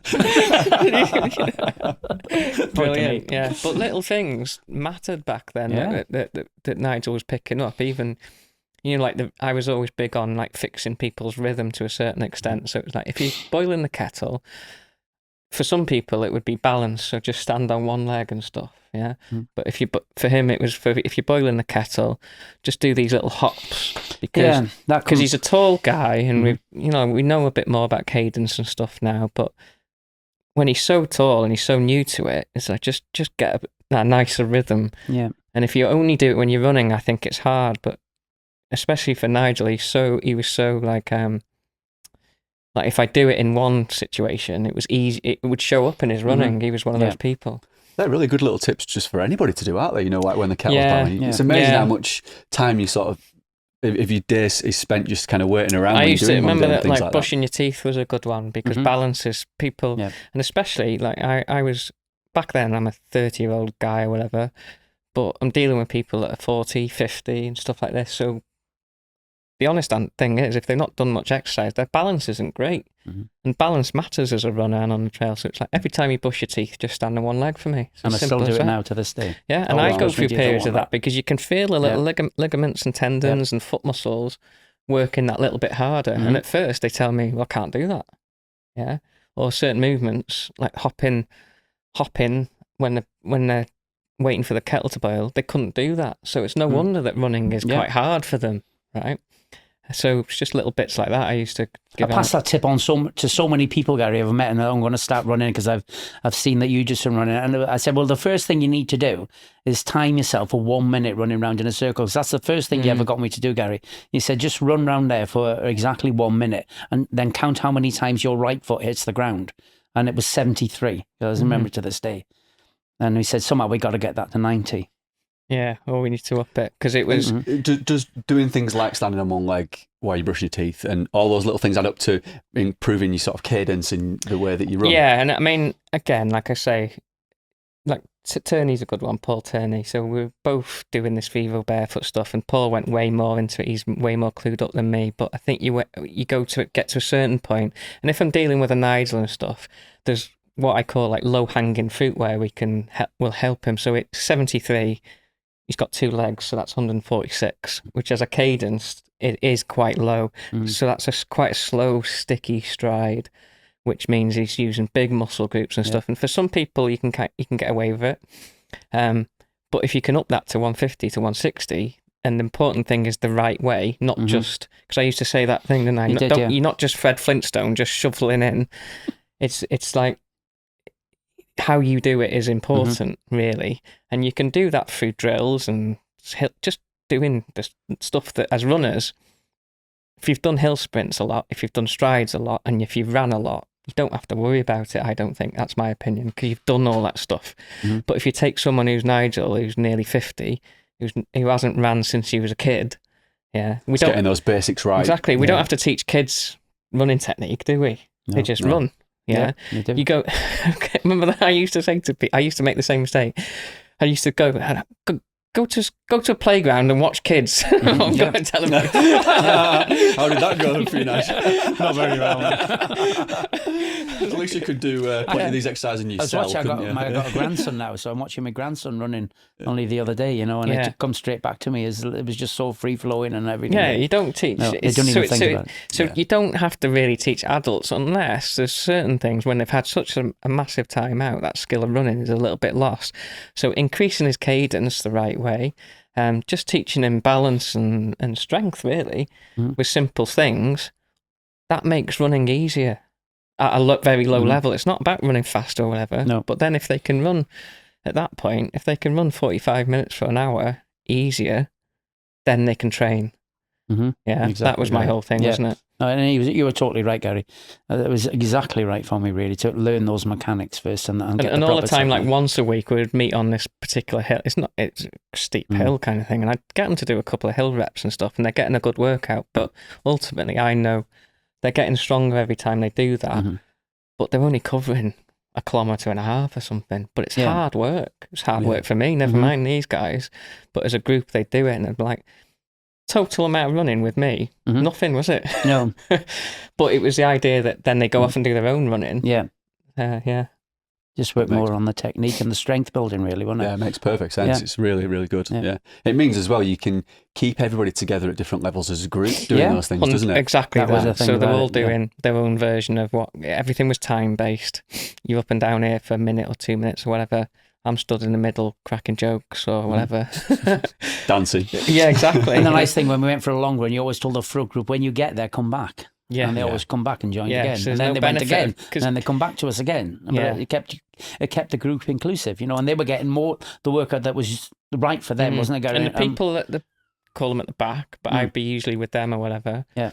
Brilliant, yeah. But little things mattered back then that Nigel was picking up. Even, you know, like I was always big on like fixing people's rhythm to a certain extent. So it was like if you're boiling the kettle, for some people it would be balance, so just stand on one leg and stuff. Yeah, but for him it was if you're boiling the kettle, just do these little hops because he's a tall guy, and we know a bit more about Cadence and stuff now, but when he's so tall and he's so new to it, it's like just get that nicer rhythm. Yeah. And if you only do it when you're running, I think it's hard. But especially for Nigel, he was so like if I do it in one situation, it was easy. It would show up in his running. He was one of those people. They're really good little tips just for anybody to do, aren't they? You know, like when the kettle's boiling. It's amazing how much time you sort of, if your day is spent just kind of waiting around. I used to remember that like brushing your teeth was a good one, because balance is people, and especially like I was back then, I'm a 30-year-old guy or whatever, but I'm dealing with people that are 40, 50 and stuff like this. So the honest thing is, if they've not done much exercise, their balance isn't great. And balance matters as a runner and on the trail. So it's like every time you brush your teeth, just stand on one leg for me. And I still do it now to this day. Yeah, and I go through periods of that because you can feel the little ligaments and tendons and foot muscles working that little bit harder. And at first they tell me, well, I can't do that. Yeah. Or certain movements, like hopping when they're waiting for the kettle to boil, they couldn't do that. So it's no wonder that running is quite hard for them, right? So it's just little bits like that I used to give. I passed that tip on to so many people, Gary, I've met, and I'm going to start running because I've seen that you just been running. And I said, well, the first thing you need to do is time yourself for 1 minute running around in a circle, because that's the first thing you ever got me to do, Gary. You said, just run round there for exactly 1 minute and then count how many times your right foot hits the ground. And it was 73. I remember to this day. And he said, somehow we got to get that to 90. Yeah, well, we need to up it, because it was... Just doing things like standing on one leg while you brush your teeth and all those little things add up to improving your sort of cadence in the way that you run. Yeah, and I mean, again, like I say, like Turney's a good one, Paul Turney. So we're both doing this Vivo barefoot stuff, and Paul went way more into it. He's way more clued up than me. But I think you go to get to a certain point, and if I'm dealing with a Nigel and stuff, there's what I call like low-hanging fruit where will help him. So it's 73... He's got 2 legs, so that's 146, which as a cadence, it is quite low. So that's quite a slow, sticky stride, which means he's using big muscle groups and stuff. And for some people, you can get away with it. But if you can up that to 150 to 160, and the important thing is the right way, not just... Because I used to say that thing, didn't I? You're not just Fred Flintstone, just shoveling in. It's like... how you do it is important, really. And you can do that through drills and just doing the stuff that, as runners, if you've done hill sprints a lot, if you've done strides a lot, and if you've ran a lot, you don't have to worry about it. I don't think. That's my opinion, because you've done all that stuff. But if you take someone who's Nigel, who's nearly 50, who hasn't ran since he was a kid, we don't getting those basics right. Exactly. We don't have to teach kids running technique, do we? No, they just run. Yeah. You go. Remember that I used to say to people, I used to make the same mistake. I used to go to a playground and watch kids. Go and tell them. How did that go for you, Nigel? Not very well. At least you could do plenty of these exercises in yourself. I got a grandson now, so I'm watching my grandson running only the other day, and it comes straight back to me. It was just so free flowing and everything. Yeah, you don't teach. No, they don't even think about it. So you don't have to really teach adults unless there's certain things when they've had such a massive time out, that skill of running is a little bit lost. So increasing his cadence the right way, just teaching him balance and strength really with simple things, that makes running easier. At a very low level. It's not about running fast or whatever. No. But then if they can run at that point, if they can run 45 minutes for an hour easier, then they can train. Yeah, exactly, that was my whole thing, wasn't it? No, and you were totally right, Gary. It was exactly right for me, really, to learn those mechanics first and get and the all the time, technique. like once a week, we would meet on this particular hill. It's a steep hill kind of thing, and I'd get them to do a couple of hill reps and stuff, and they're getting a good workout. But ultimately, I know they're getting stronger every time they do that, but they're only covering 1.5 kilometers or something. But it's hard work. It's hard work for me, never mind these guys. But as a group, they do it, and they're like, total amount of running with me, nothing, was it? No. But it was the idea that then they go off and do their own running. Yeah. Just work more on the technique and the strength building, really, wasn't it? Yeah, it makes perfect sense. Yeah. It's really, really good. Yeah. It means as well you can keep everybody together at different levels as a group doing those things, doesn't it? Exactly That was the thing So they're about all it, doing their own version of what everything was time based. You're up and down here for a minute or 2 minutes or whatever. I'm stood in the middle cracking jokes or whatever. Dancing. Yeah, exactly. And the nice thing when we went for a long run, you always told the front group, when you get there, come back. Yeah. And they always come back and join Yeah, again. so And there's then no they went again. benefit, And then they come back to us again. But Yeah. it kept the group inclusive, and they were getting more the workout that was right for them, wasn't it, Gary? And the people that call them at the back, but I'd be usually with them or whatever. Yeah.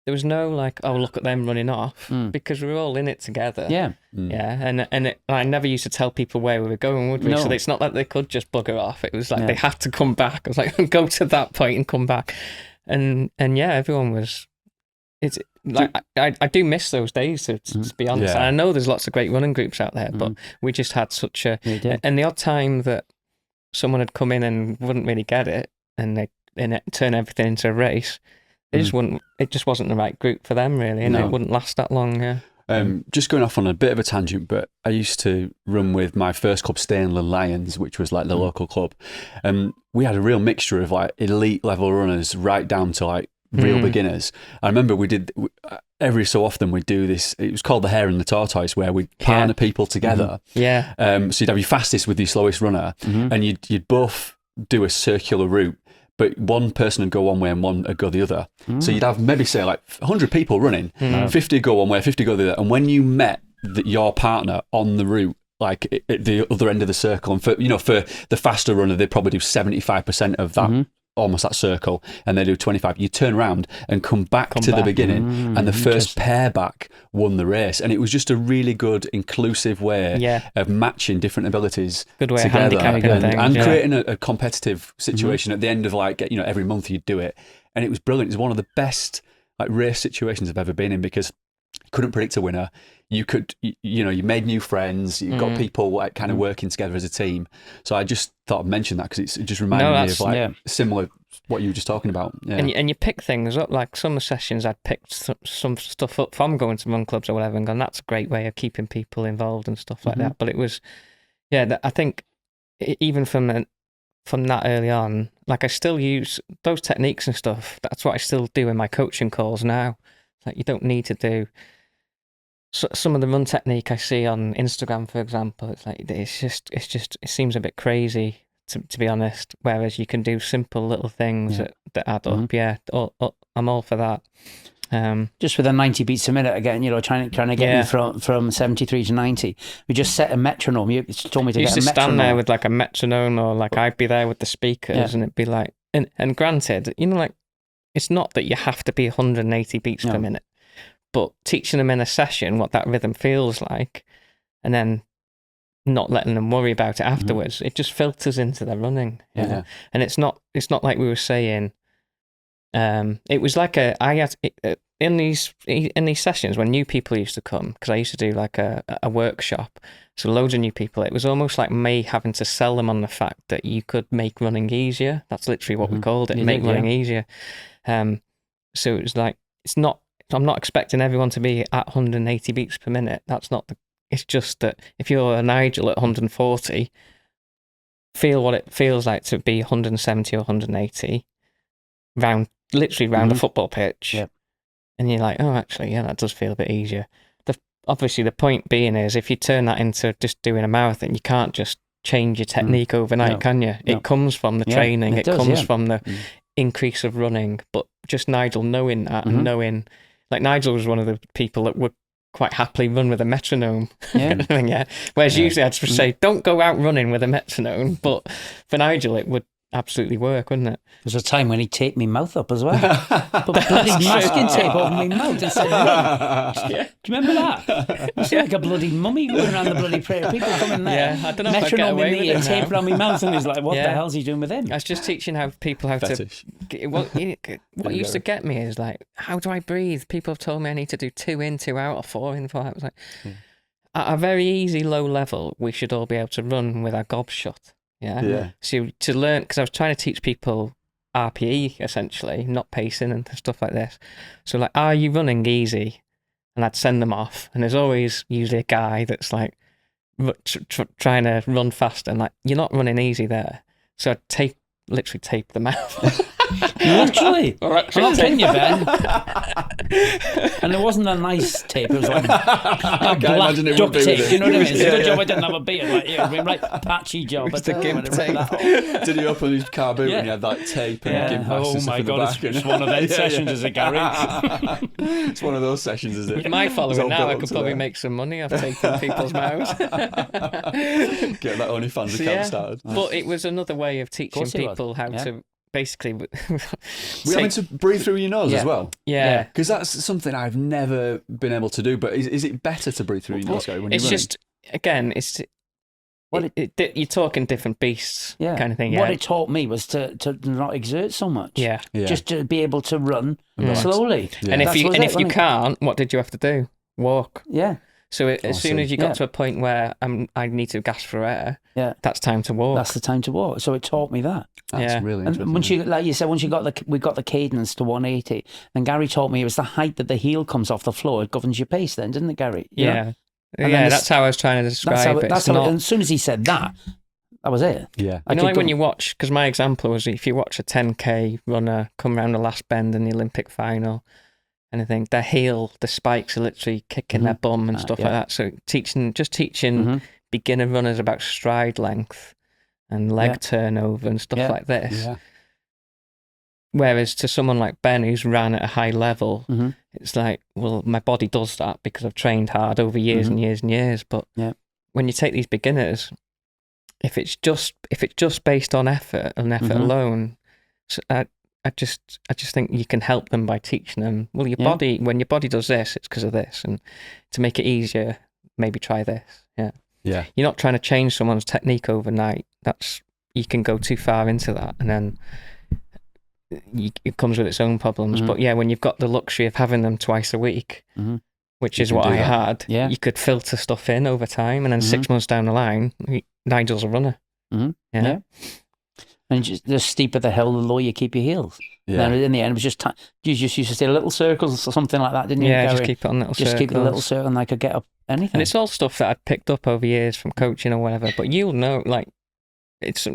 There was no like, oh, look at them running off, because we were all in it together. Yeah. Yeah, and I never used to tell people where we were going, would we? No. So it's not like they could just bugger off. It was like they had to come back. I was like, go to that point and come back. And yeah, everyone was... It's like I do miss those days, to be honest. Yeah. And I know there's lots of great running groups out there, but we just had such a... And the odd time that someone had come in and wouldn't really get it, and they turn everything into a race, it just wasn't the right group for them, really, and it wouldn't last that long. Just going off on a bit of a tangent, but I used to run with my first club, Stanley Lions, which was like the local club. We had a real mixture of like elite level runners right down to like real beginners. I remember we did every so often we'd do this. It was called the Hare and the Tortoise, where we'd partner people together. So you'd have your fastest with your slowest runner, and you'd both do a circular route. But one person would go one way and one would go the other. So you'd have maybe say like 100 people running, 50 go one way, 50 go the other. And when you met your partner on the route, like at the other end of the circle, and for the faster runner, they'd probably do 75% of that, almost that circle, and they do 25. You turn around and come back to the beginning, and the first pair back won the race. And it was just a really good, inclusive way of matching different abilities good way together of handicapping things, and creating a competitive situation at the end of like, every month you'd do it. And it was brilliant. It was one of the best like race situations I've ever been in, because you couldn't predict a winner. You could, you made new friends. You got people like kind of working together as a team. So I just thought I'd mention that because it just reminded me of like similar what you were just talking about. Yeah. And you pick things up. Like some sessions, I'd picked some stuff up from going to run clubs or whatever, and gone, that's a great way of keeping people involved and stuff like that. But it was, I think even from that early on, like I still use those techniques and stuff. That's what I still do in my coaching calls now. Like you don't need to do some of the run technique I see on Instagram, for example. It's like it seems a bit crazy to be honest. Whereas you can do simple little things that add up. Yeah, I'm all for that. Just with the 90 beats a minute again, trying to get me from 73 to 90. We just set a metronome. You told me to you get used a to metronome. Stand there with like a metronome, or like I'd be there with the speakers, and it'd be like, and granted, like it's not that you have to be 180 beats per minute. but teaching them in a session what that rhythm feels like, and then not letting them worry about it afterwards, it just filters into their running. And it's not like we were saying. It was like in these sessions when new people used to come, because I used to do like a workshop, so loads of new people. It was almost like me having to sell them on the fact that you could make running easier. That's literally what we called it, running easier. So it was like, I'm not expecting everyone to be at 180 beats per minute. That's not it's just that if you're a Nigel at 140, feel what it feels like to be 170 or 180 literally round a football pitch. And you're like, oh, actually, yeah, that does feel a bit easier. Obviously, the point being is, if you turn that into just doing a marathon, you can't just change your technique overnight, can you? It comes from the training. It comes from the increase of running. But just Nigel knowing that and knowing, like Nigel was one of the people that would quite happily run with a metronome. Whereas usually I'd just say, don't go out running with a metronome. But for Nigel, it would absolutely work, wouldn't it? There was a time when he taped me mouth up as well. But bloody masking tape over my mouth and said, do you remember that? It was like a bloody mummy going around the bloody prayer. People coming there, I don't know if I get metronome away in the with ear, it tape around my mouth, and he's like, what the hell's he doing with him? I was just teaching people how Fetish. to... What used to get me is like, how do I breathe? People have told me I need to do 2 in, 2 out, or 4 in, 4 out. I was like, at a very easy low level, we should all be able to run with our gobs shut. So to learn, because I was trying to teach people RPE essentially, not pacing and stuff like this. So like, are you running easy? And I'd send them off, and there's always usually a guy that's like trying to run faster, and like, you're not running easy there. So I'd literally tape them out. Literally? I'm not kidding you, Ben. And it wasn't a nice tape, it was like a black duct tape, you know what I mean? It's a good job I didn't have a beard, like, right patchy job. It's the gimp tape. Did he open his car boot and he had like tape and gimp oh my god, it's one of those sessions, is it, Gary? It's one of those sessions, is it? With my following now, I could probably make some money off taping people's mouths. Get that OnlyFans account started. But it was another way of teaching people how to basically... We're having to breathe through your nose as well? Yeah. Because that's something I've never been able to do, but is it better to breathe through your nose, Gary, when you're running? Just, again, you're talking different beasts kind of thing. What it taught me was to not exert so much. Yeah. Just to be able to run slowly. Yeah. And if you can't, what did you have to do? Walk. Yeah. So as soon as you got to a point where I need to gasp for air, that's time to walk. That's the time to walk. So it taught me that. That's really interesting. And once you, like you said, we got the cadence to 180, and Gary taught me it was the height that the heel comes off the floor. It governs your pace then, didn't it, Gary? You know? That's how I was trying to describe it. And as soon as he said that was it. Yeah. When you watch, because my example was if you watch a 10K runner come around the last bend in the Olympic final, and I think their heel, the spikes are literally kicking their bum and stuff like that. So teaching beginner runners about stride length and leg turnover and stuff like this. Yeah. Whereas to someone like Ben who's ran at a high level, it's like, well, my body does that because I've trained hard over years and years and years. But when you take these beginners, if it's just based on effort and effort alone, so I just think you can help them by teaching them, well, your body, when your body does this, it's because of this. And to make it easier, maybe try this. Yeah. You're not trying to change someone's technique overnight. You can go too far into that, and then it comes with its own problems. But when you've got the luxury of having them twice a week, which is what I had, you could filter stuff in over time, and then 6 months down the line, Nigel's a runner. Yeah. And the steeper the hill, the lower you keep your heels. Yeah. And in the end, it was just you just used to say little circles or something like that, didn't you? Yeah, just keep it on little circles. Just keep it a little circle, and I could get up anything. And it's all stuff that I'd picked up over years from coaching or whatever. But you'll know, like, it's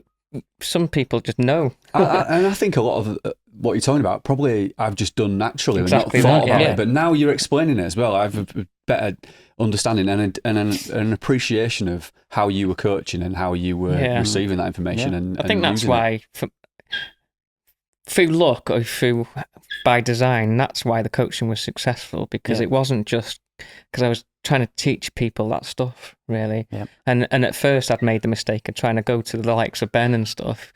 some people just know. And I think a lot of what you're talking about, probably I've just done naturally, exactly and not thought about it. But now you're explaining it as well. I've a better understanding and an appreciation of how you were coaching and how you were receiving that information. And I think that's why, through luck or by design, that's why the coaching was successful, because it wasn't just because I was trying to teach people that stuff, really. Yeah. And at first I'd made the mistake of trying to go to the likes of Ben and stuff,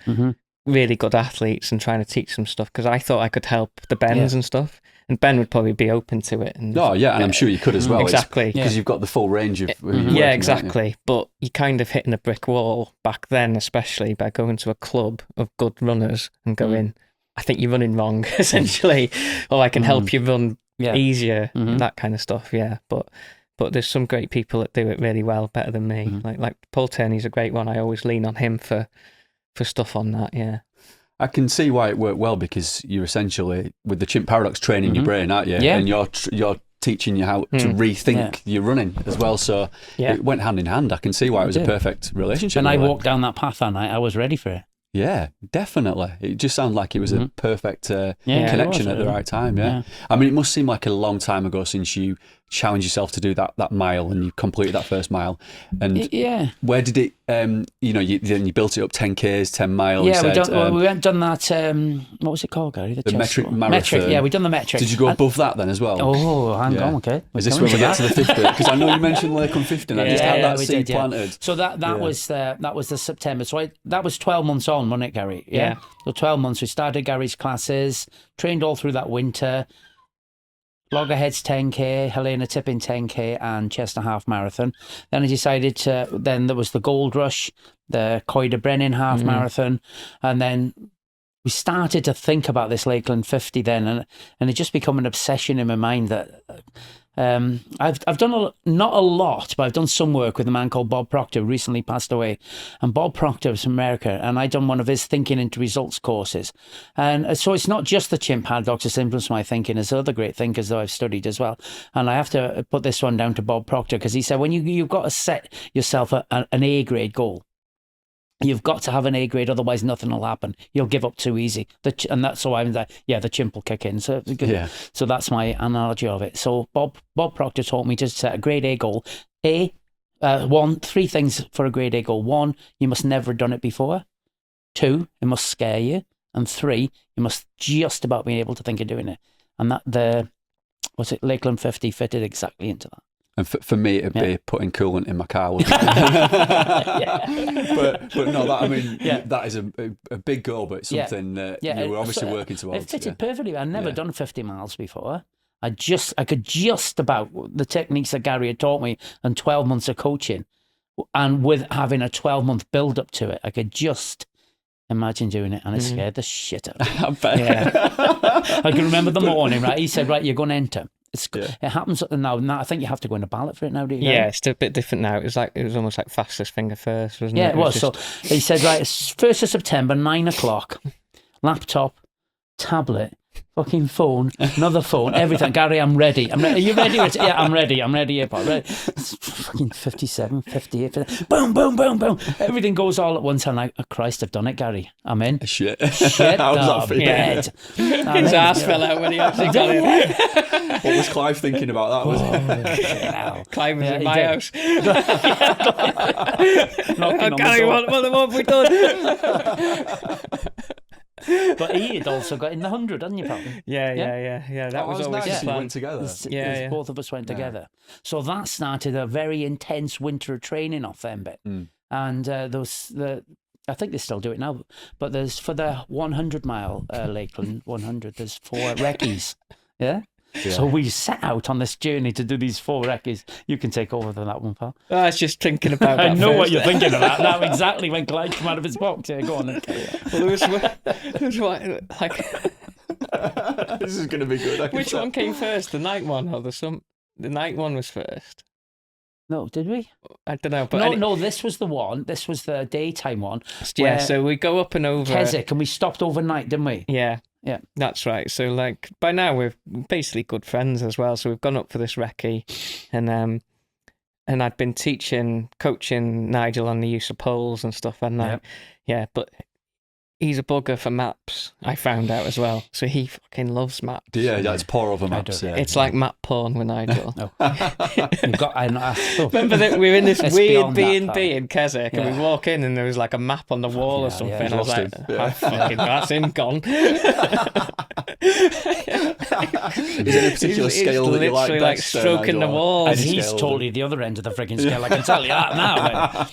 really good athletes and trying to teach them stuff because I thought I could help the Bens and stuff. And Ben would probably be open to it. And, and I'm sure you could as well. Exactly. Because you've got the full range of who you're yeah, working exactly. At, but you're kind of hitting a brick wall back then, especially by going to a club of good runners and going, I think you're running wrong, essentially, or I can help you run easier, that kind of stuff, But there's some great people that do it really well, better than me. Like Paul Turney's a great one. I always lean on him for stuff on that, I can see why it worked well because you're essentially with the Chimp Paradox training your brain, aren't you? Yeah. And you're teaching you how to rethink your running as well. So it went hand in hand. I can see why it was a perfect relationship. And I walked down that path that night. I was ready for it. Yeah, definitely. It just sounded like it was a perfect connection at the right time. Yeah. I mean, it must seem like a long time ago since you challenged yourself to do that mile and you completed that first mile. And where did it? You built it up 10Ks, 10 miles. Yeah, we went done that. What was it called, Gary? The metric marathon. Metric. Yeah, we done the metric. Did you go above that then as well? Oh, hang on, okay. Is this when we get to the 50? Because I know you mentioned Lakeland 50. And I just had that seed planted. So that was the September. So that was 12 months on, wasn't it, Gary? Yeah. So 12 months. We started Gary's classes, trained all through that winter. Loggerheads 10K, Helena Tipping 10K, and Chester Half Marathon. Then I decided then there was the Gold Rush, the Coida Brennan Half Marathon, and then we started to think about this Lakeland 50 then, and it just become an obsession in my mind that I've done not a lot, but I've done some work with a man called Bob Proctor, who recently passed away. And Bob Proctor is from America, and I done one of his thinking into results courses. And so it's not just the Chimp Paradox that's influenced my thinking, there's other great thinkers that I've studied as well. And I have to put this one down to Bob Proctor, because he said when you've got to set yourself an A grade goal. You've got to have an A grade, otherwise nothing will happen. You'll give up too easy. And that's why I'm like, the chimp will kick in. So that's my analogy of it. So Bob Proctor taught me to set a grade A goal. Three things for a grade A goal. 1, you must never have done it before. 2, it must scare you. And 3, you must just about be able to think of doing it. And Lakeland 50 fitted exactly into that. And for me, it'd be putting coolant in my car. Wouldn't it? but no, that is a big goal, but it's something that we're obviously working towards. It fitted perfectly. I'd never done 50 miles before. I could just about the techniques that Gary had taught me and 12 months of coaching, and with having a 12-month build up to it, I could just imagine doing it, and it scared the shit out of me. I bet. I can remember the morning, right? He said, right, you're going to enter. It happens now. I think you have to go in a ballot for it now, do you? Yeah, it's a bit different now. It was almost like fastest finger first, wasn't it? Yeah, it was. So he said, right, 1st of September, 9 o'clock, laptop, tablet, fucking phone, another phone, everything. Gary, I'm ready. Are you ready? Yeah, I'm ready. I'm ready. Ready. It's fucking 57, 58, boom, boom, boom, boom. Everything goes all at once. And Christ, I've done it, Gary. I'm in. Shit. How was that bed. His ass fell out when he actually got it. What was Clive thinking about that? Clive was in my house. Gary, what have we done? But he had also got in the 100, hadn't you, pal? Yeah. That was always nice. We went together. Both of us went together. So that started a very intense winter of training off them bit. And I think they still do it now, but there's for the 100 mile Lakeland 100, there's 4 recce's. Yeah. So we set out on this journey to do these 4 recce's. You can take over that one, pal. I was just thinking about that. I know what you're thinking of that now, exactly when Clyde came out of his box. Yeah, go on then. Well, there was like... This is going to be good. Which one came first, the night one or the night one was first? No, did we? I don't know. But no, this was the one. This was the daytime one. Yeah, so we go up and over... Keswick, and we stopped overnight, didn't we? Yeah. Yeah, that's right. So, like, by now we're basically good friends as well. So we've gone up for this recce, and I'd been coaching Nigel on the use of poles and stuff, and but he's a bugger for maps. I found out as well. So he fucking loves maps. Yeah, it's pour over maps. Yeah. It's like map porn with Nigel. Remember that we were in this weird B&B in Keswick, and we walk in and there was like a map on the wall or something. I was like, that's him gone. Is there a particular scale that you like best? Like stroking the walls. And he's totally the other end of the frigging scale. I can tell you that now.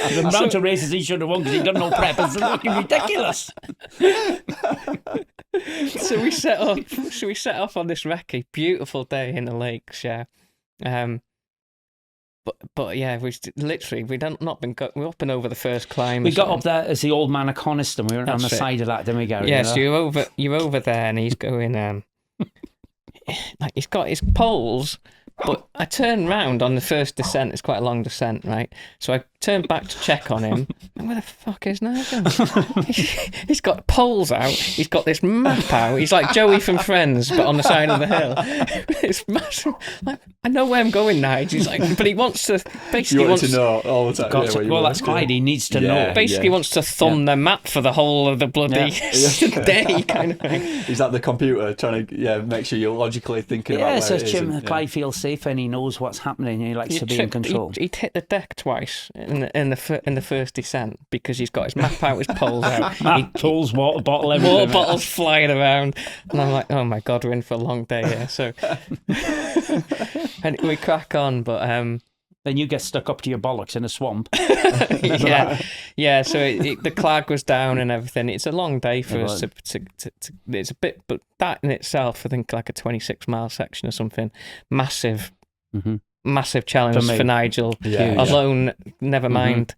The amount of races he should have won because he'd done no prep is looking ridiculous. boss. So we set off on this recce. Beautiful day in the lakes, yeah. But yeah, we've not been we're up and over the first climb. We got up there as the old man of Coniston. We were on the side of that, didn't we, Gary? Yeah, so you're over there, and he's going like he's got his poles. But I turned round on the first descent. It's quite a long descent, right? So I turned back to check on him. And where the fuck is Nigel? He's got poles out. He's got this map out. He's like Joey from Friends, but on the side of the hill. It's massive. Like, I know where I'm going, Nigel. He's like, but he wants to basically to know all the time. Well, that's Clyde. He needs to know. Basically, wants to thumb the map for the whole of the bloody day, kind of thing. He's at the computer trying to make sure you're logically thinking about where it is. Jim, Clyde feels safe and he knows what's happening and he likes to be in control. He'd hit the deck twice in the first descent because he's got his map out, his poles out. Tools, water bottle, everything. Water bottles flying around. And I'm like, oh my God, we're in for a long day here. So and we crack on, but then you get stuck up to your bollocks in a swamp. yeah. So the clag was down and everything. It's a long day for us to. It's a bit, but that in itself, I think, like a 26-mile section or something, massive challenge for Nigel. Alone, never mind.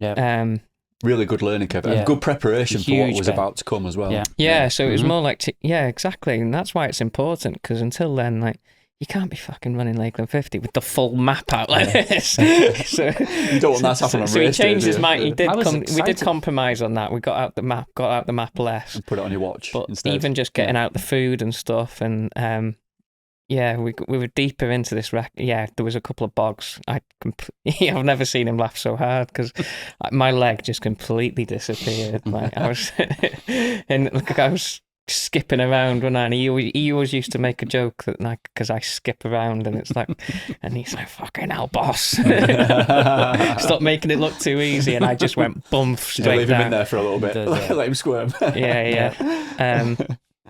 Really good learning curve and good preparation for what was about to come as well. So it was more like exactly, and that's why it's important, because until then, like, you can't be fucking running Lakeland 50 with the full map out like this. So you don't want that to happen on race day. So he changed his mind. We did compromise on that. We got out the map less. And put it on your watch but instead. Even just getting out the food and stuff, and we were deeper into this wreck. Yeah, there was a couple of bogs. I've never seen him laugh so hard because my leg just completely disappeared. Like I was, and I was skipping around when he always used to make a joke that, like, because I skip around and it's like, and he's like, fucking hell, boss, stop making it look too easy. And I just went bump straight down. Leave him in there for a little bit. Let him squirm.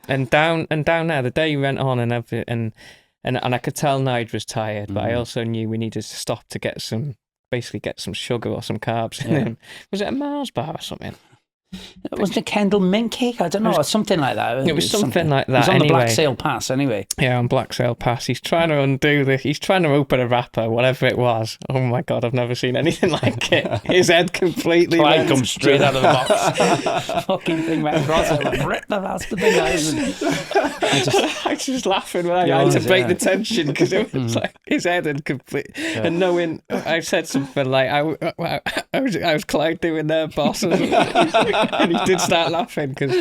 And down there, the day went on and everything, and I could tell Nigel was tired, but I also knew we needed to stop to get some sugar or some carbs in him. Was it a Mars bar or something? Wasn't it Kendall mint cake? I don't know, or something like that. It was something like that. It was on the Black Sail Pass anyway. Yeah, on Black Sail Pass. He's trying to undo this. He's trying to open a wrapper, whatever it was. Oh my God, I've never seen anything like it. His head completely Clyde comes straight out of the box. Fucking thing went across it. Like, rip the bastard thing out. I was just laughing when I had to break the tension because it was like his head had complete. And knowing, I said something like, I was Clyde doing their boss. And he did start laughing because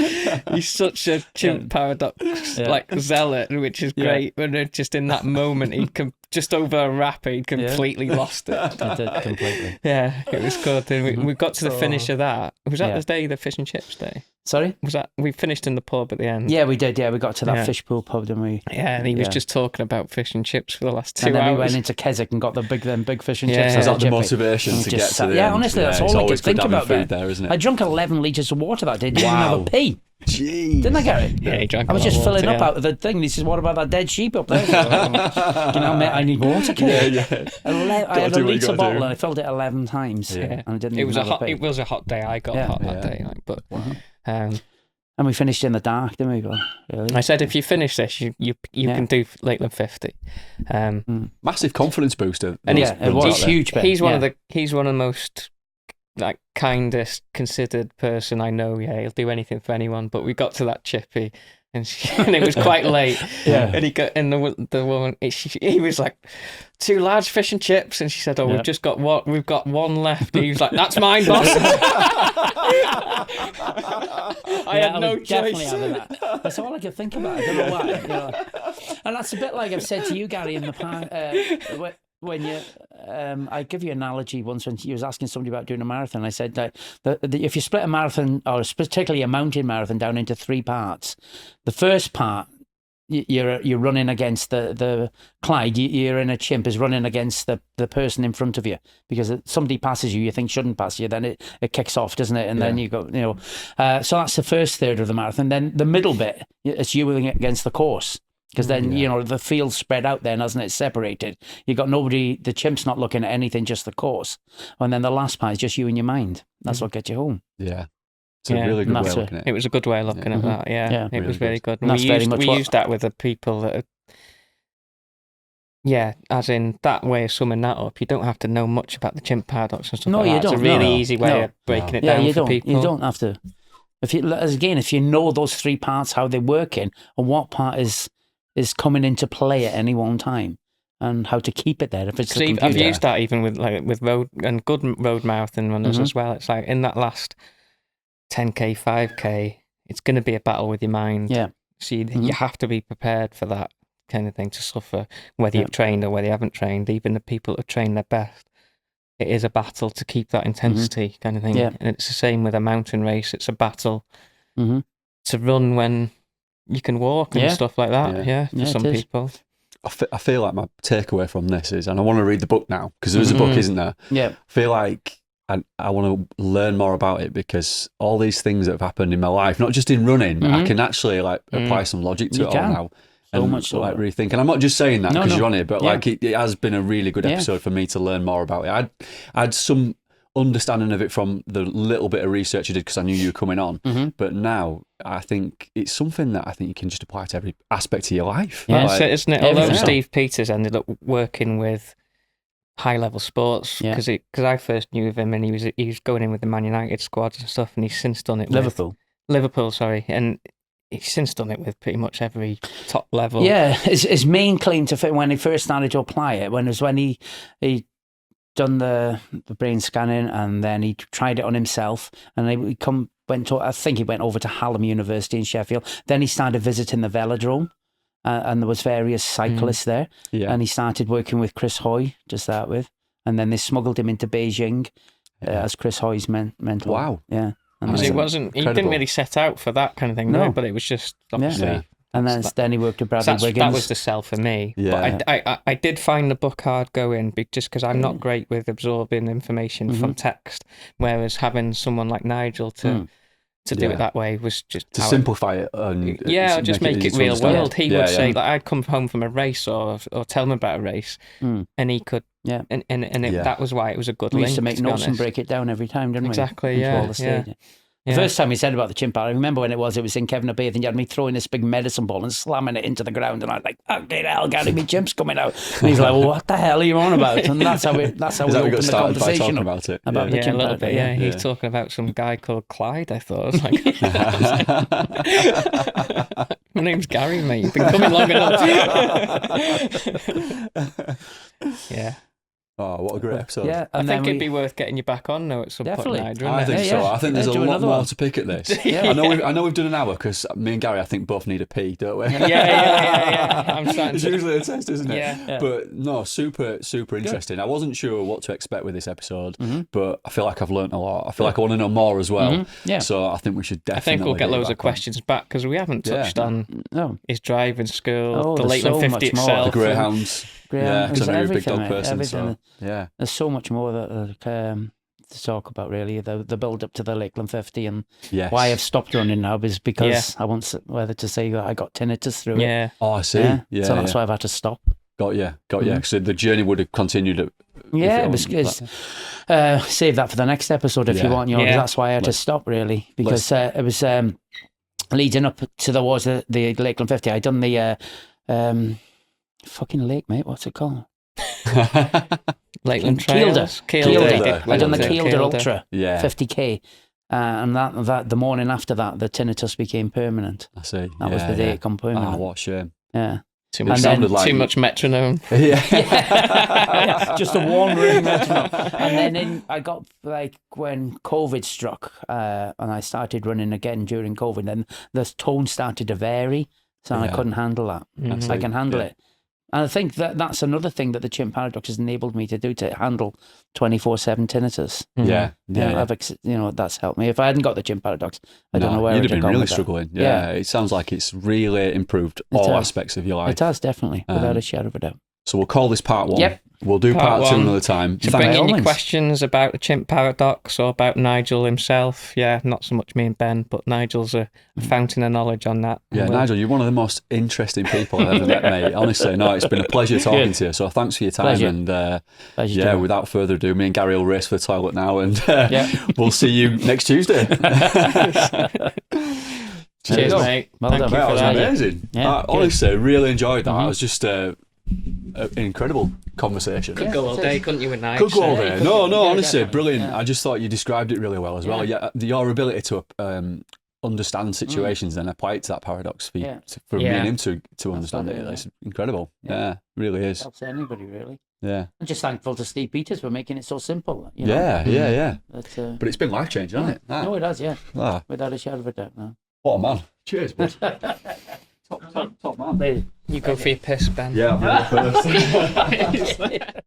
he's such a Chimp Paradox like zealot, which is great. But just in that moment, he just over a wrapper, he completely lost it. I did completely. Yeah, it was good. And we got to the finish of that. Was that the day, the fish and chips day? Sorry? Was that we finished in the pub at the end? Yeah, we did. Yeah, we got to that fish pool pub, didn't we? Yeah, and he was just talking about fish and chips for the last 2 hours. And then we went into Keswick and got the big fish and chips. Is that the motivation to get to the end? Yeah, honestly, that's all I could think about. Food there, isn't it? I drank 11 litres of water that day. Didn't even have a pee. Jeez. Didn't I, Gary? Yeah, he drank. I was just filling up out of the thing. He says, "What about that dead sheep up there?" Mate, I need water. I had a litre bottle and I filled it 11 times. Yeah, and I didn't. It was a hot day. I got hot that day, and we finished in the dark, didn't we? Really? I said, if you finish this, you can do Lakeland 50. Massive confidence booster. And it was huge. He's one of the most like kindest, considered person I know. Yeah, he'll do anything for anyone. But we got to that chippy, and it was quite late. And he got the woman. He was like, 2 large fish and chips, and she said, "Oh, we've just got one. We've got one left." He was like, "That's mine, boss." I had no choice. That's all I could think about. I don't know why. And that's a bit like I've said to you, Gary, in the past. When you, I give you an analogy once when you was asking somebody about doing a marathon. I said that if you split a marathon, or particularly a mountain marathon, down into 3 parts, the first part you're running against the Clyde. You're in a chimp is running against the person in front of you, because somebody passes you think shouldn't pass you, then it kicks off, doesn't it? And then you go, so that's the first third of the marathon. Then the middle bit, it's you against the course. Because then, the field's spread out then, hasn't it? Separated. You got nobody, the chimp's not looking at anything, just the course. And then the last part is just you and your mind. That's what gets you home. Yeah. It's a really good way of looking at it. It was a good way of looking at that. Yeah, it really was very good. And We used that with the people that. As in that way of summing that up, you don't have to know much about the Chimp Paradox and stuff like that. You don't. It's a really easy way of breaking it down for people. You don't have to. If you know those 3 parts, how they're working, and what part is coming into play at any one time, and how to keep it there. If it's I've used that even with road and good road marathon runners as well. It's like in that last 10k, 5k, it's going to be a battle with your mind. Yeah. So you have to be prepared for that kind of thing to suffer, whether you've trained or whether you haven't trained. Even the people that have trained their best, it is a battle to keep that intensity kind of thing. Yeah. And it's the same with a mountain race. It's a battle to run when you can walk and stuff like that. For some people. I feel like my takeaway from this is, and I want to read the book now, because there is a book, isn't there? Yeah. I feel like I want to learn more about it, because all these things that have happened in my life, not just in running, I can actually apply some logic to it all now. So and much so. Rethink. And I'm not just saying that because you're on it, but it has been a really good Yeah. episode for me to learn more about it. I had some understanding of it from the little bit of research you did, because I knew you were coming on. But now I think it's something that I think you can just apply to every aspect of your life. Yeah, so isn't it? Although everything. Steve Peters ended up working with high-level sports, because I first knew of him, and he was going in with the Man United squads and stuff, and he's since done it with Liverpool, and he's since done it with pretty much every top level. Yeah, his main claim to fame when he first started to apply it, when he done the brain scanning, and then he tried it on himself, and I think he went over to Hallam University in Sheffield. Then he started visiting the velodrome, and there was various cyclists there, and he started working with Chris Hoy to start with, and then they smuggled him into Beijing as Chris Hoy's mentor. Wow. Yeah. Because he didn't really set out for that kind of thing, but it was just obviously. Yeah. And then he worked with Bradley Wiggins. That was the sell for me. Yeah. But I did find the book hard going, just because I'm not great with absorbing information from text, whereas having someone like Nigel to do it that way was just to simplify it. And just make it real world. He would say, like, I'd come home from a race or tell him about a race, and he could. Yeah, and that was why it was a good link. We used to make notes and break it down every time, didn't we? Exactly, yeah. The first time he said about the Chimp Paradox, I remember when it was in Kevin Abath, and you had me throwing this big medicine ball and slamming it into the ground, and I was like, okay, hell, Gary, me Chimp's coming out. And he's like, well, what the hell are you on about? And that's how we opened the conversation about it. About the Chimp Paradox. Yeah, he's talking about some guy called Clyde, I thought. I was like, my name's Gary, mate. You've been coming long enough. Yeah. Oh, what a great episode. Yeah, I think it'd be worth getting you back on now at some point, Nigel. I think so. I think there's a lot more to pick at this. I know we've done an hour, because me and Gary, I think, both need a pee, don't we? Yeah. I'm starting it's usually a test, isn't it? Yeah. But no, super interesting. Good. I wasn't sure what to expect with this episode, but I feel like I've learnt a lot. I feel like I want to know more as well. Yeah. So I think we should definitely. I think we'll get loads of questions back, because we haven't touched on his driving school, the Lakeland 50 itself, the greyhounds. Yeah, because I know you're a big dog person. So, there's so much more that to talk about, really. The build up to the Lakeland 50, and why I've stopped running now is because I want whether to say that I got tinnitus through it. Oh, I see. Yeah, so that's why I've had to stop. Got you. So the journey would have continued. Save that for the next episode if you want. That's why I had to stop, really, because it was leading up towards the Lakeland 50. I'd done the fucking lake, mate. What's it called? Lakeland Trails. Kielder. I'd done the Kielder Ultra 50k. And that the morning after that, the tinnitus became permanent. I see. That was the day it became permanent. Oh, what a shame. Yeah. Too much metronome. Just a one-ring metronome. And then I got, like, when COVID struck, and I started running again during COVID, then the tone started to vary, so I couldn't handle that. I can handle it. And I think that's another thing that the Chimp Paradox has enabled me to do, to handle 24/7 tinnitus. That's helped me. If I hadn't got the Chimp Paradox, I don't know where you'd have I'd been really with struggling. Yeah, it sounds like it's really improved all aspects of your life. It has, definitely, without a shadow of a doubt. So we'll call this part 1. Yep. We'll do part 2 one. another time. To bring any questions about the Chimp Paradox or about Nigel himself. Yeah, not so much me and Ben, but Nigel's a fountain of knowledge on that. Yeah, Nigel, you're one of the most interesting people I've ever met, mate. Honestly, no, it's been a pleasure talking to you. So thanks for your time. Pleasure. And Pleasure without further ado, me and Gary will race for the toilet now, and we'll see you next Tuesday. Cheers, mate. Well Thank done. you That for was that. amazing. Yeah, Honestly, really enjoyed that. It was just an incredible conversation. Could go all day, couldn't you, with Nigel? Could go all day. No, honestly, definitely. brilliant. Yeah. I just thought you described it really well as well. Yeah, your ability to understand situations and apply it to that paradox for me and him to understand it. It's incredible. Yeah, really is. Helps anybody, really. Yeah. I'm just thankful to Steve Peters for making it so simple. You know? Yeah. But But it's been life changing, hasn't it? no, it has, Ah, without a shadow of a doubt. No. what a man. Cheers, bud. top man. You go for your piss, Ben. Yeah, I'm first.